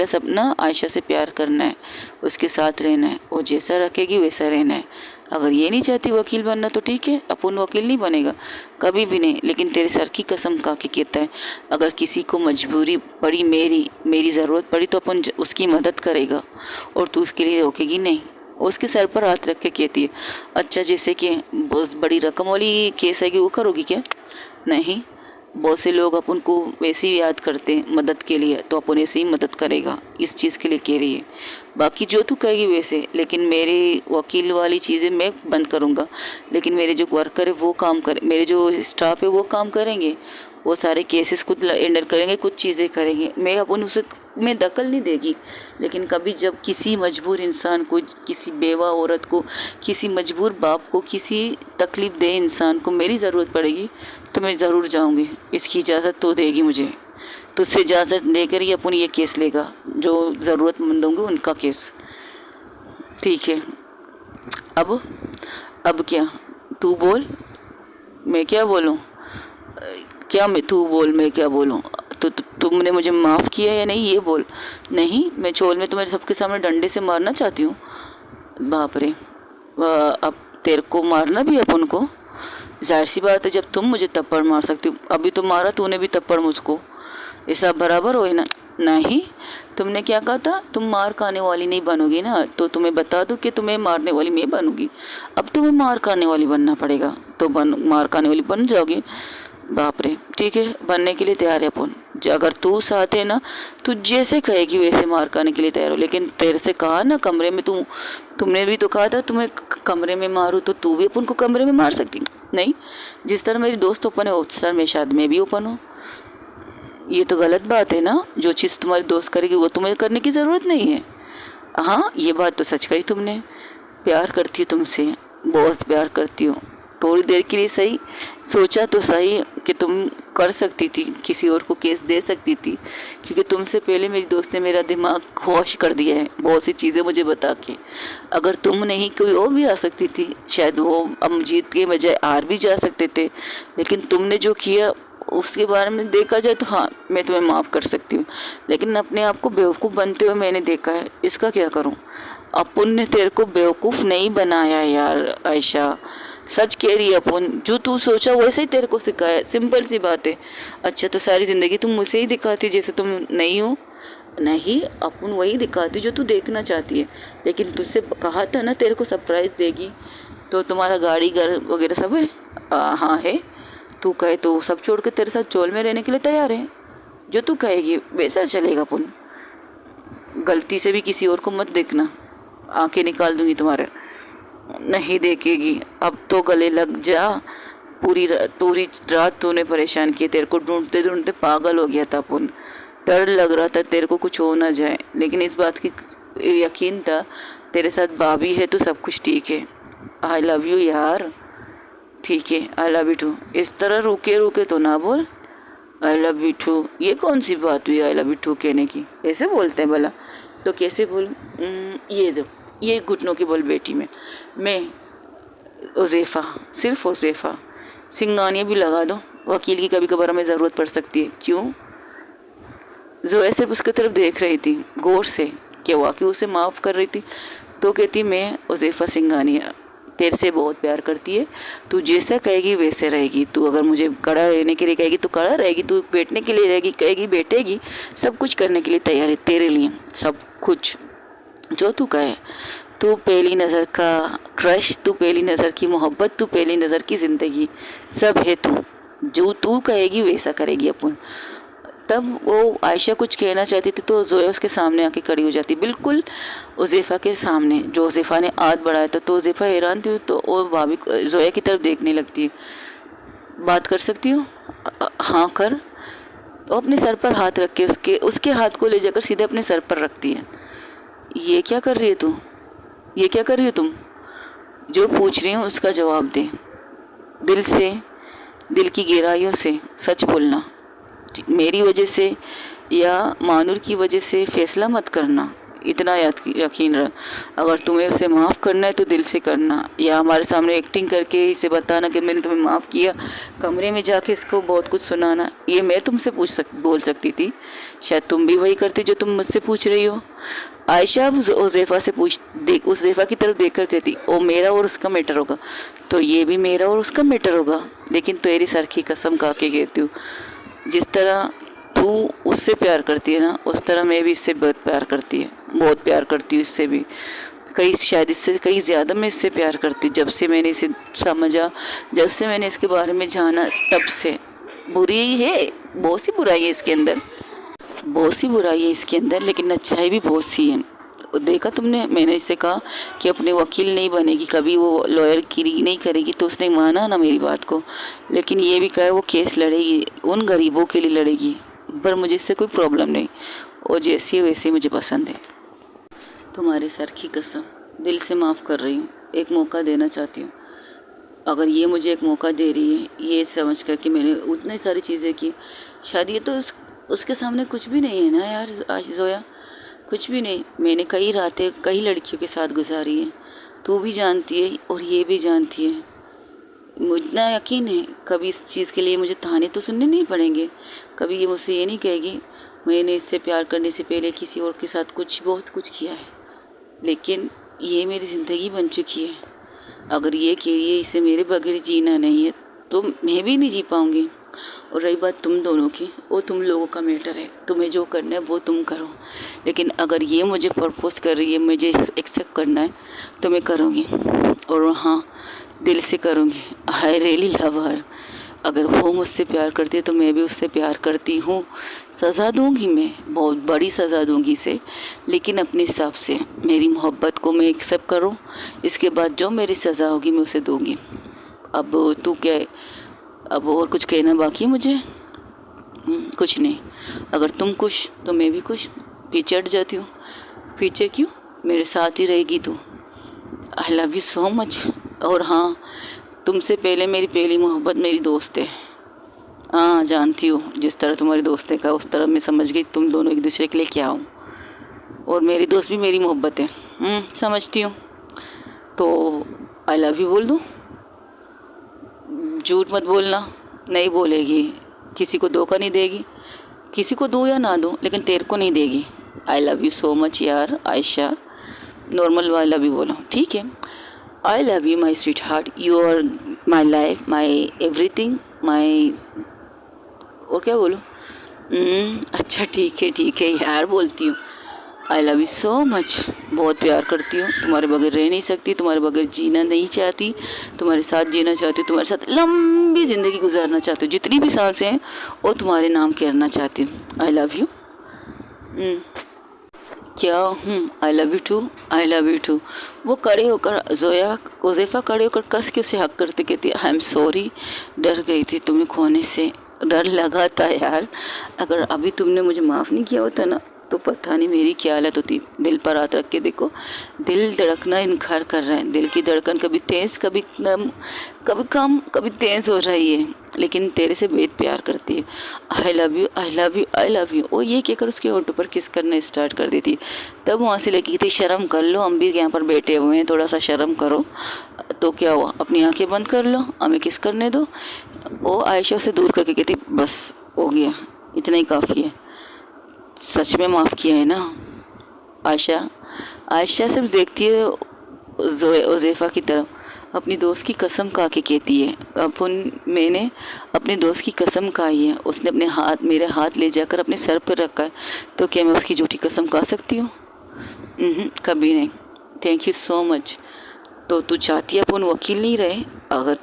सपना आयशा से प्यार करना है, उसके साथ रहना है, वो जैसा रखेगी वैसा रहना है। अगर ये नहीं चाहती वकील बनना तो ठीक है, अपन वकील नहीं बनेगा कभी भी नहीं, लेकिन तेरे सर की कसम खा के कहता है अगर किसी को मजबूरी पड़ी, मेरी ज़रूरत पड़ी तो अपन उसकी मदद करेगा, और तू उसके लिए रोकेगी नहीं, उसके सर पर हाथ रख के कहती है, अच्छा जैसे कि बहुत बड़ी रकम वाली केस है कि वो करोगी क्या? नहीं, बहुत से लोग अपन को वैसे ही याद करते हैं मदद के लिए, तो अपन ऐसे ही मदद करेगा, इस चीज़ के लिए कह रही है। बाकी जो तू कहेगी वैसे, लेकिन मेरे वकील वाली चीज़ें मैं बंद करूँगा, लेकिन मेरे जो वर्कर है वो काम करे, मेरे जो स्टाफ है वो काम करेंगे, वो सारे केसेस खुद हैंडल करेंगे, कुछ चीज़ें करेंगे, मैं अपन उसे में दखल नहीं देगी। लेकिन कभी जब किसी मजबूर इंसान को, किसी बेवा औरत को, किसी मजबूर बाप को, किसी तकलीफ़ दे इंसान को मेरी ज़रूरत पड़ेगी तो मैं ज़रूर जाऊंगी। इसकी इजाज़त तो देगी मुझे, तुझसे इजाज़त लेकर ही अपन ये केस लेगा, जो ज़रूरतमंद होंगे उनका केस। ठीक है, अब क्या? तू बोल, मैं क्या बोलूँ? क्या मैं तू बोल, मैं क्या बोलूँ? तो तुमने मुझे माफ़ किया या नहीं, ये बोल। नहीं, मैं चोल में तुम्हारे सबके सामने डंडे से मारना चाहती हूँ? बाप रे, अब तेरे को मारना भी अपन को? जाहिर सी बात है, जब तुम मुझे थप्पड़ मार सकती हो, अभी तो मारा तूने भी थप्पड़ मुझको, ये सब बराबर हो ना? नहीं, तुमने क्या कहा था? तुम मार खाने वाली नहीं बनोगी ना, तो तुम्हें बता दूं कि तुम्हें मारने वाली मैं बनूंगी। अब तुम्हें मार खाने वाली बनना पड़ेगा, तो मार खाने वाली बन जाओगी। बाप रे, ठीक है, बनने के लिए तैयार है अपन। अगर तू साथ है ना, तू जैसे कहेगी वैसे मार खाने के लिए तैयार हो। लेकिन तेरे से कहा ना कमरे में, तुमने भी तो कहा था तुम्हें कमरे में मारूं, तो तू भी अपन को कमरे में मार सकती नहीं? जिस तरह मेरी दोस्त ओपन है उस तरह मैं शायद मैं भी ओपन हूँ। ये तो गलत बात है ना, जो चीज़ तुम्हारी दोस्त करेगी वो तुम्हें करने की ज़रूरत नहीं है। हाँ, ये बात तो सच कही तुमने, प्यार करती हूँ तुमसे, बहुत प्यार करती हूँ। थोड़ी देर के लिए सही, सोचा तो सही कि तुम कर सकती थी, किसी और को केस दे सकती थी, क्योंकि तुमसे पहले मेरी दोस्त ने मेरा दिमाग वॉश कर दिया है बहुत सी चीज़ें मुझे बता के। अगर तुम नहीं कोई और भी आ सकती थी, शायद वो अमजीत के बजाय हार भी जा सकते थे, लेकिन तुमने जो किया उसके बारे में देखा जाए तो हाँ, मैं तुम्हें माफ़ कर सकती हूँ, लेकिन अपने आप को बेवकूफ़ बनते हुए मैंने देखा है, इसका क्या करूँ? अपुन ने तेरे को बेवकूफ़ नहीं बनाया यार आयशा, सच कह रही है। अपन जो तू सोचा वैसे ही तेरे को सिखाया, सिंपल सी बात है। अच्छा, तो सारी ज़िंदगी तुम मुझे ही दिखाती जैसे तुम नहीं हो? नहीं, अपन वही दिखाती जो तू देखना चाहती है। लेकिन तुझसे कहा था ना तेरे को सरप्राइज़ देगी, तो तुम्हारा गाड़ी घर वगैरह सब है? हाँ है। तू कहे तो सब छोड़ के तेरे साथ चोल में रहने के लिए तैयार है, जो तू कहेगी वैसा चलेगा अपन। गलती से भी किसी और को मत देखना, आंखें निकाल दूंगी तुम्हारे। नहीं देखेगी, अब तो गले लग जा। पूरी रात तूने परेशान किया, तेरे को ढूंढते ढूंढते पागल हो गया था अपन। डर लग रहा था तेरे को कुछ हो ना जाए, लेकिन इस बात की यकीन था तेरे साथ भाभी है तो सब कुछ ठीक है। आई लव यू यार। ठीक है, आई लव यू टू। इस तरह रुके रुके तो ना बोल, आई लव यू टू। ये कौन सी बात हुई आई लव यू टू कहने की? ऐसे बोलते हैं भला? तो कैसे बोलूँ? ये दो, ये घुटनों की बोल बेटी में मैं उज़ैफ़ा, सिर्फ उज़ैफ़ा। सिंगानिया भी लगा दो, वकील की कभी कभार हमें ज़रूरत पड़ सकती है। क्यों? ज़ोया सिर्फ उसकी तरफ देख रही थी गौर से, क्या वाकई उसे माफ़ कर रही थी? तो कहती, मैं उज़ैफ़ा सिंगानिया तेरे से बहुत प्यार करती है, तू जैसा कहेगी वैसे रहेगी। तू अगर मुझे खड़ा रहने के लिए कहेगी तो खड़ा रहेगी, तू बैठने के लिए रहेगी कहेगी बैठेगी, सब कुछ करने के लिए तैयार है तेरे लिए, सब कुछ जो तू कहे। तू पहली नज़र का क्रश, तू पहली नज़र की मोहब्बत, तू पहली नज़र की ज़िंदगी, सब है तू। जो तू कहेगी वैसा करेगी अपन। तब वो आयशा कुछ कहना चाहती थी तो ज़ोया उसके सामने आके खड़ी हो जाती, बिल्कुल उज़ैफ़ा के सामने। जो उज़ैफ़ा ने हाथ बढ़ाया था तो उज़ैफ़ा हैरान थी, तो वो भाभी ज़ोया की तरफ देखने लगती है। बात कर सकती हो? हाँ कर। वो अपने सर पर हाथ रख के उसके हाथ को ले जाकर सीधे अपने सर पर रखती है। ये क्या कर रही है तू? ये क्या कर रही हो तुम? जो पूछ रही हूँ उसका जवाब दे, दिल से, दिल की गहराइयों से सच बोलना। मेरी वजह से या मानूर की वजह से फैसला मत करना, इतना यकीन रख। अगर तुम्हें उसे माफ़ करना है तो दिल से करना, या हमारे सामने एक्टिंग करके इसे बताना कि मैंने तुम्हें माफ़ किया, कमरे में जाके इसको बहुत कुछ सुनाना। ये मैं तुमसे बोल सकती थी, शायद तुम भी वही करती जो तुम मुझसे पूछ रही हो। आयशा उज़ैफ़ा से उज़ैफ़ा की तरफ देखकर कहती, ओ मेरा और उसका मैटर होगा, तो ये भी मेरा और उसका मैटर होगा। लेकिन तेरी सर की कसम खा के कहती हूँ, जिस तरह तू उससे प्यार करती है ना, उस तरह मैं भी इससे बहुत प्यार करती हूँ इससे भी। कई शायद इससे कई ज़्यादा मैं इससे प्यार करती हूँ। जब से मैंने इसे समझा, जब से मैंने इसके बारे में जाना, तब से बुरी ही है, बहुत सी बुराई है इसके अंदर, बहुत सी बुराई है इसके अंदर, लेकिन अच्छाई भी बहुत सी है। देखा तुमने, मैंने इससे कहा कि अपने वकील नहीं बनेगी, कभी वो लॉयर की नहीं करेगी, तो उसने माना ना मेरी बात को। लेकिन ये भी कहा वो केस लड़ेगी, उन गरीबों के लिए लड़ेगी, पर मुझे इससे कोई प्रॉब्लम नहीं, और जैसी है वैसे मुझे पसंद है। तुम्हारे सर की कसम, दिल से माफ़ कर रही हूँ, एक मौका देना चाहती हूँ। अगर ये मुझे एक मौका दे रही है, ये समझ कर कि मैंने उतनी सारी चीज़ें की, शायद ये तो उसके सामने कुछ भी नहीं है ना यार जोया, कुछ भी नहीं। मैंने कई रातें कई लड़कियों के साथ गुजारी है, तू भी जानती है और ये भी जानती है। मुझे यकीन है कभी इस चीज़ के लिए मुझे ताने तो सुनने नहीं पड़ेंगे, कभी ये मुझसे ये नहीं कहेगी मैंने इससे प्यार करने से पहले किसी और के साथ बहुत कुछ किया है, लेकिन ये मेरी ज़िंदगी बन चुकी है। अगर ये कह रही है इसे मेरे बगैर जीना नहीं है, तो मैं भी नहीं जी पाऊँगी। और रही बात तुम दोनों की, वो तुम लोगों का मैटर है, तुम्हें जो करना है वो तुम करो। लेकिन अगर ये मुझे प्रपोज कर रही है, मुझे एक्सेप्ट करना है, तो मैं करूँगी, और हाँ, दिल से करूँगी। आई रियली लव हर। अगर वो मुझसे प्यार करती है तो मैं भी उससे प्यार करती हूँ। सज़ा दूँगी, मैं बहुत बड़ी सज़ा दूँगी इसे, लेकिन अपने हिसाब से मेरी मोहब्बत को मैं एक्सेप्ट करूँ, इसके बाद जो मेरी सज़ा होगी मैं उसे दूँगी। अब तू क्या है, अब और कुछ कहना बाकी है मुझे? कुछ नहीं। अगर तुम खुश तो मैं भी खुश। पीछे हट जाती हूँ। पीछे क्यों, मेरे साथ ही रहेगी तू। आई लव यू सो मच। और हाँ, तुमसे पहले मेरी पहली मोहब्बत मेरी दोस्त है। हाँ जानती हूँ, जिस तरह तुम्हारी दोस्त का उस तरह मैं समझ गई तुम दोनों एक दूसरे के लिए क्या हो, और मेरी दोस्त भी मेरी मोहब्बत है। समझती हूँ। तो आई लव यू बोल दूँ? झूठ मत बोलना। नहीं बोलेगी, किसी को धोखा नहीं देगी, किसी को दूँ या ना दूँ, लेकिन तेरे को नहीं देगी। I love you so much यार Ayesha. Normal I love you बोलो, ठीक है? I love you my sweetheart, you are my life, my everything, my, और क्या बोलूँ? अच्छा ठीक है यार बोलती हूँ। I love you so much. बहुत प्यार करती हूँ, तुम्हारे बगैर रह नहीं सकती, तुम्हारे बगैर जीना नहीं चाहती, तुम्हारे साथ जीना चाहती हूँ, तुम्हारे साथ लंबी ज़िंदगी गुजारना चाहती हूँ, जितनी भी साल से हैं वो तुम्हारे नाम करना चाहती हूँ। I love you. क्या I love you too, I love you too. वो खड़े होकर जोया उज़ैफ़ा खड़े होकर कस के उसे हक करते कहती आई एम सॉरी, डर गई थी तुम्हें खोने से, डर लगा था यार। अगर अभी तुमने मुझे माफ़ नहीं किया होता ना, तो पता नहीं मेरी क्या हालत होती। दिल पर हाथ रख के देखो, दिल धड़कना इनकार कर रहा है। दिल की धड़कन कभी तेज़, कभी कम, कभी कम, कभी तेज़ हो रही है, लेकिन तेरे से बेहद प्यार करती है। I love you, I love you, I love you. और ये कहकर उसके होठों पर किस करना स्टार्ट कर देती। तब वहाँ से लगी थी शर्म कर लो, हम भी यहाँ पर बैठे हुए हैं, थोड़ा सा शर्म करो। तो क्या हुआ, अपनी आंखें बंद कर लो, हमें किस करने दो। वो आयशा से दूर करके कहती बस हो गया, इतना ही काफ़ी है। सच में माफ़ किया है ना आयशा? आयशा सिर्फ देखती है उज़ैफ़ा की तरफ, अपनी दोस्त की कसम खा के कहती है, मैंने अपने दोस्त की कसम खाई है, उसने अपने हाथ, मेरे हाथ ले जाकर अपने सर पर रखा है, तो क्या मैं उसकी झूठी कसम खा सकती हूँ? कभी नहीं। Thank you so much. तो तू चाहती है अपन वकील नहीं रहे? अगर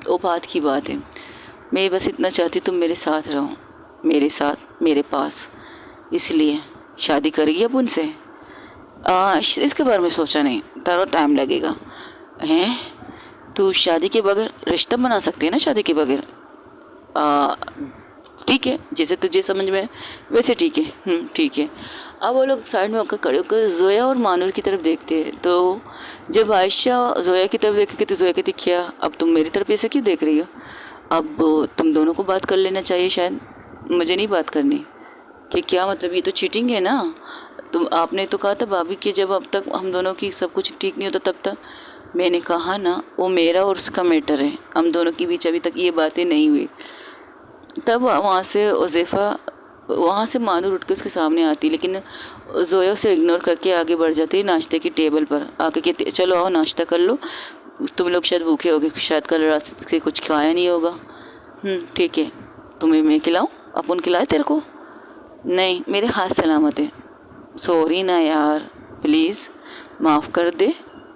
वो बात की बात है, मैं बस इतना चाहती तुम मेरे साथ रहो, मेरे साथ, मेरे पास। इसलिए शादी करेगी अब उनसे? इसके बारे में सोचा नहीं, थोड़ा टाइम लगेगा। हैं, तू शादी के बगैर रिश्ता बना सकती है ना? शादी के बगैर ठीक है, जैसे तुझे समझ में वैसे ठीक है। ठीक है। अब वो लोग साइड में होकर खड़े होकर जोया और मानूर की तरफ देखते हैं। तो जब आयशा जोया की तरफ देखती तो जोया कहती क्या अब तुम मेरी तरफ ऐसे क्यों देख रही हो? अब तुम दोनों को बात कर लेना चाहिए, शायद मुझे नहीं बात करनी। कि क्या मतलब, ये तो चीटिंग है ना? तुम, आपने तो कहा था भाभी कि जब अब तक हम दोनों की सब कुछ ठीक नहीं होता तब तक। मैंने कहा ना, वो मेरा और उसका मैटर है, हम दोनों के बीच अभी तक ये बातें नहीं हुई। तब वहाँ से उज़ैफ़ा, वहाँ से मानूर उठ के उसके सामने आती, लेकिन जोया उसे इग्नोर करके आगे बढ़ जाती है नाश्ते की टेबल पर आके कहती चलो आओ नाश्ता कर लो, तुम लोग शायद भूखे होगे, शायद कल रात से कुछ खाया नहीं होगा। ठीक है, तुम्हें मैं खिलाऊँ? अपन खिलाए तेरे को? नहीं, मेरे हाथ सलामत है। सॉरी ना यार, प्लीज़ माफ़ कर दे,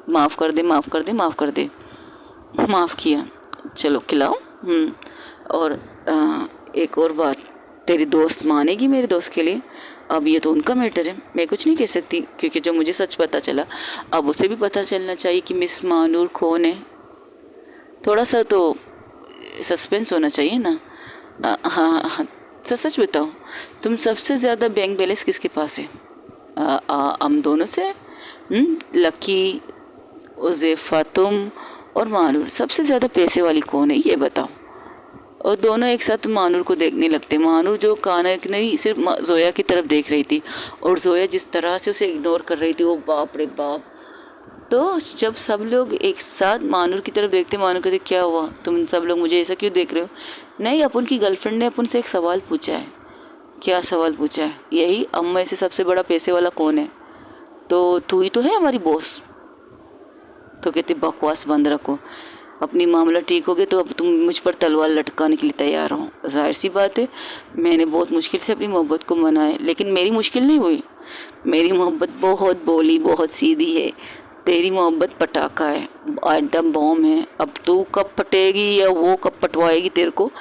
माफ़ कर दे, माफ़ कर दे, माफ़ कर दे। माफ़ किया, चलो खिलाओ। और एक और बात, तेरी दोस्त मानेगी मेरे दोस्त के लिए? अब ये तो उनका मैटर है, मैं कुछ नहीं कह सकती, क्योंकि जो मुझे सच पता चला अब उसे भी पता चलना चाहिए कि मिस मानूर कौन है। थोड़ा सा तो सस्पेंस होना चाहिए ना। हाँ हाँ, सच बताओ, तुम सबसे ज़्यादा बैंक बैलेंस किसके पास है? हम दोनों से? लकी, उज़ैफ़ा, तुम और मानूर, सबसे ज़्यादा पैसे वाली कौन है ये बताओ। और दोनों एक साथ मानूर को देखने लगते। मानूर जो काना नहीं सिर्फ जोया की तरफ देख रही थी, और जोया जिस तरह से उसे इग्नोर कर रही थी, वो बाप रे बाप। तो जब सब लोग एक साथ मानूर की तरफ देखते, मानूर कहते क्या हुआ, तुम सब लोग मुझे ऐसा क्यों देख रहे हो? नहीं, अपन की गर्लफ्रेंड ने अपन से एक सवाल पूछा है। क्या सवाल पूछा है? यही, अम्मा से सबसे बड़ा पैसे वाला कौन है? तो तू ही तो है हमारी बॉस। तो कहते बकवास बंद रखो, अपनी मामला ठीक हो गया तो अब तुम मुझ पर तलवार लटकाने के लिए तैयार हो। जाहिर सी बात है, मैंने बहुत मुश्किल से अपनी मोहब्बत को मनाया, लेकिन मेरी मुश्किल नहीं हुई। मेरी मोहब्बत बहुत बोली, बहुत सीधी है। तेरी मोहब्बत पटाखा है, आइटम बॉम्ब है। अब तू कब पटेगी या वो कब पटवाएगी तेरे को,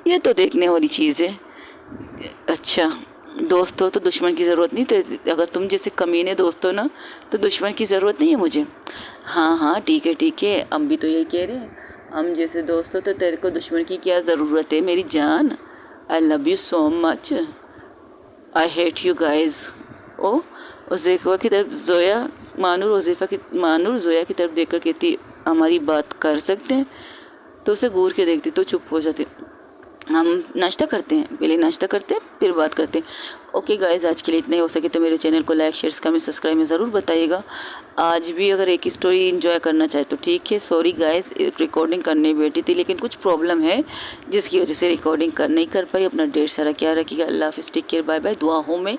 ये तो देखने वाली चीज़ है। अच्छा, दोस्त हो तो दुश्मन की ज़रूरत नहीं, तो अगर तुम जैसे कमीने दोस्त हो ना, तो दुश्मन की ज़रूरत नहीं है मुझे। हाँ हाँ ठीक है ठीक है, हम भी तो यही कह रहे हैं, हम जैसे दोस्त हो तो तेरे को दुश्मन की क्या ज़रूरत है मेरी जान। I love you so much, I hate you guys. ओ उज़ैफ़ा की तरफ जोया, मानूर जोया की तरफ देखकर कहती हमारी बात कर सकते हैं? तो उसे घूर के देखती तो चुप हो जाती। हम नाश्ता करते हैं, पहले नाश्ता करते हैं फिर बात करते हैं। ओके गाइज, आज के लिए इतना ही। हो सके तो मेरे चैनल को लाइक, शेयर, कमेंट, सब्सक्राइब में ज़रूर बताइएगा। आज भी अगर एक स्टोरी एंजॉय करना चाहे तो ठीक है। सॉरी गाइज, रिकॉर्डिंग करने बैठी थी लेकिन कुछ प्रॉब्लम है जिसकी वजह से रिकॉर्डिंग कर नहीं कर पाई। अपना ढेर सारा ख्याल रखिएगा। अल्लाह हाफ़िज़, टेक केयर, बाय बाय। दुआओं में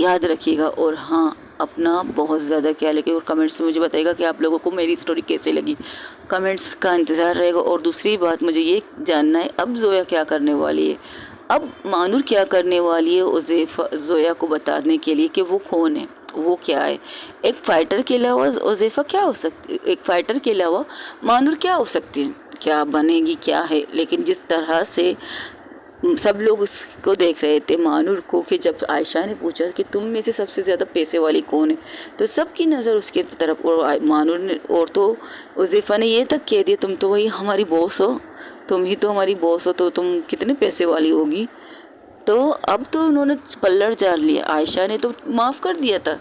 याद रखिएगा, और हाँ, अपना बहुत ज़्यादा ख्याल रखिएगा। और कमेंट्स में मुझे बताइएगा कि आप लोगों को मेरी स्टोरी कैसे लगी। कमेंट्स का इंतज़ार रहेगा। और दूसरी बात, मुझे ये जानना है अब जोया क्या करने वाली है, अब मानूर क्या करने वाली है उज़ैफ़ा जोया को बताने के लिए कि वो कौन है, वो क्या है। एक फ़ाइटर के अलावा उज़ैफ़ा क्या हो सकती, एक फ़ाइटर के अलावा मानूर क्या हो सकती है, क्या बनेगी, क्या है। लेकिन जिस तरह से सब लोग उसको देख रहे थे मानूर को, कि जब आयशा ने पूछा कि तुम में से सबसे ज़्यादा पैसे वाली कौन है, तो सबकी नज़र उसके तरफ। और मानूर ने, और तो उज़ैफ़ा ने ये तक कह दिया तुम तो वही हमारी बॉस हो, तुम ही तो हमारी बॉस हो, तो तुम कितने पैसे वाली होगी। तो अब तो उन्होंने पल्लड़ झाड़ लिया। आयशा ने तो माफ़ कर दिया था,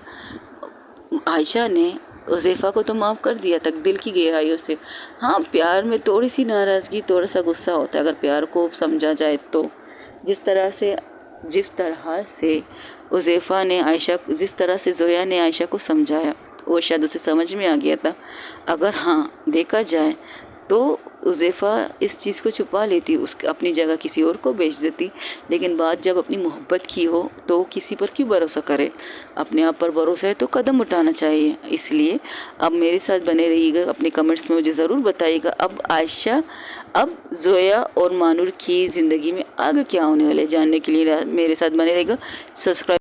आयशा ने उज़ैफ़ा को तो माफ़ कर दिया था दिल की गहराइयों से। हाँ, प्यार में थोड़ी सी नाराज़गी, थोड़ा सा गुस्सा होता है अगर प्यार को समझा जाए तो। जिस तरह से उज़ैफ़ा ने आयशा, जिस तरह से जोया ने आयशा को समझाया, वो शायद उसे समझ में आ गया था। अगर हाँ देखा जाए तो उज़ैफ़ा इस चीज़ को छुपा लेती, उसकी अपनी जगह किसी और को बेच देती। लेकिन बात जब अपनी मोहब्बत की हो तो किसी पर क्यों भरोसा करे। अपने आप पर भरोसा है तो कदम उठाना चाहिए। इसलिए अब मेरे साथ बने रहिएगा, अपने कमेंट्स में मुझे ज़रूर बताइएगा अब जोया और मानूर की ज़िंदगी में आगे क्या होने वाले, जानने के लिए मेरे साथ बने रहेगा। सब्सक्राइब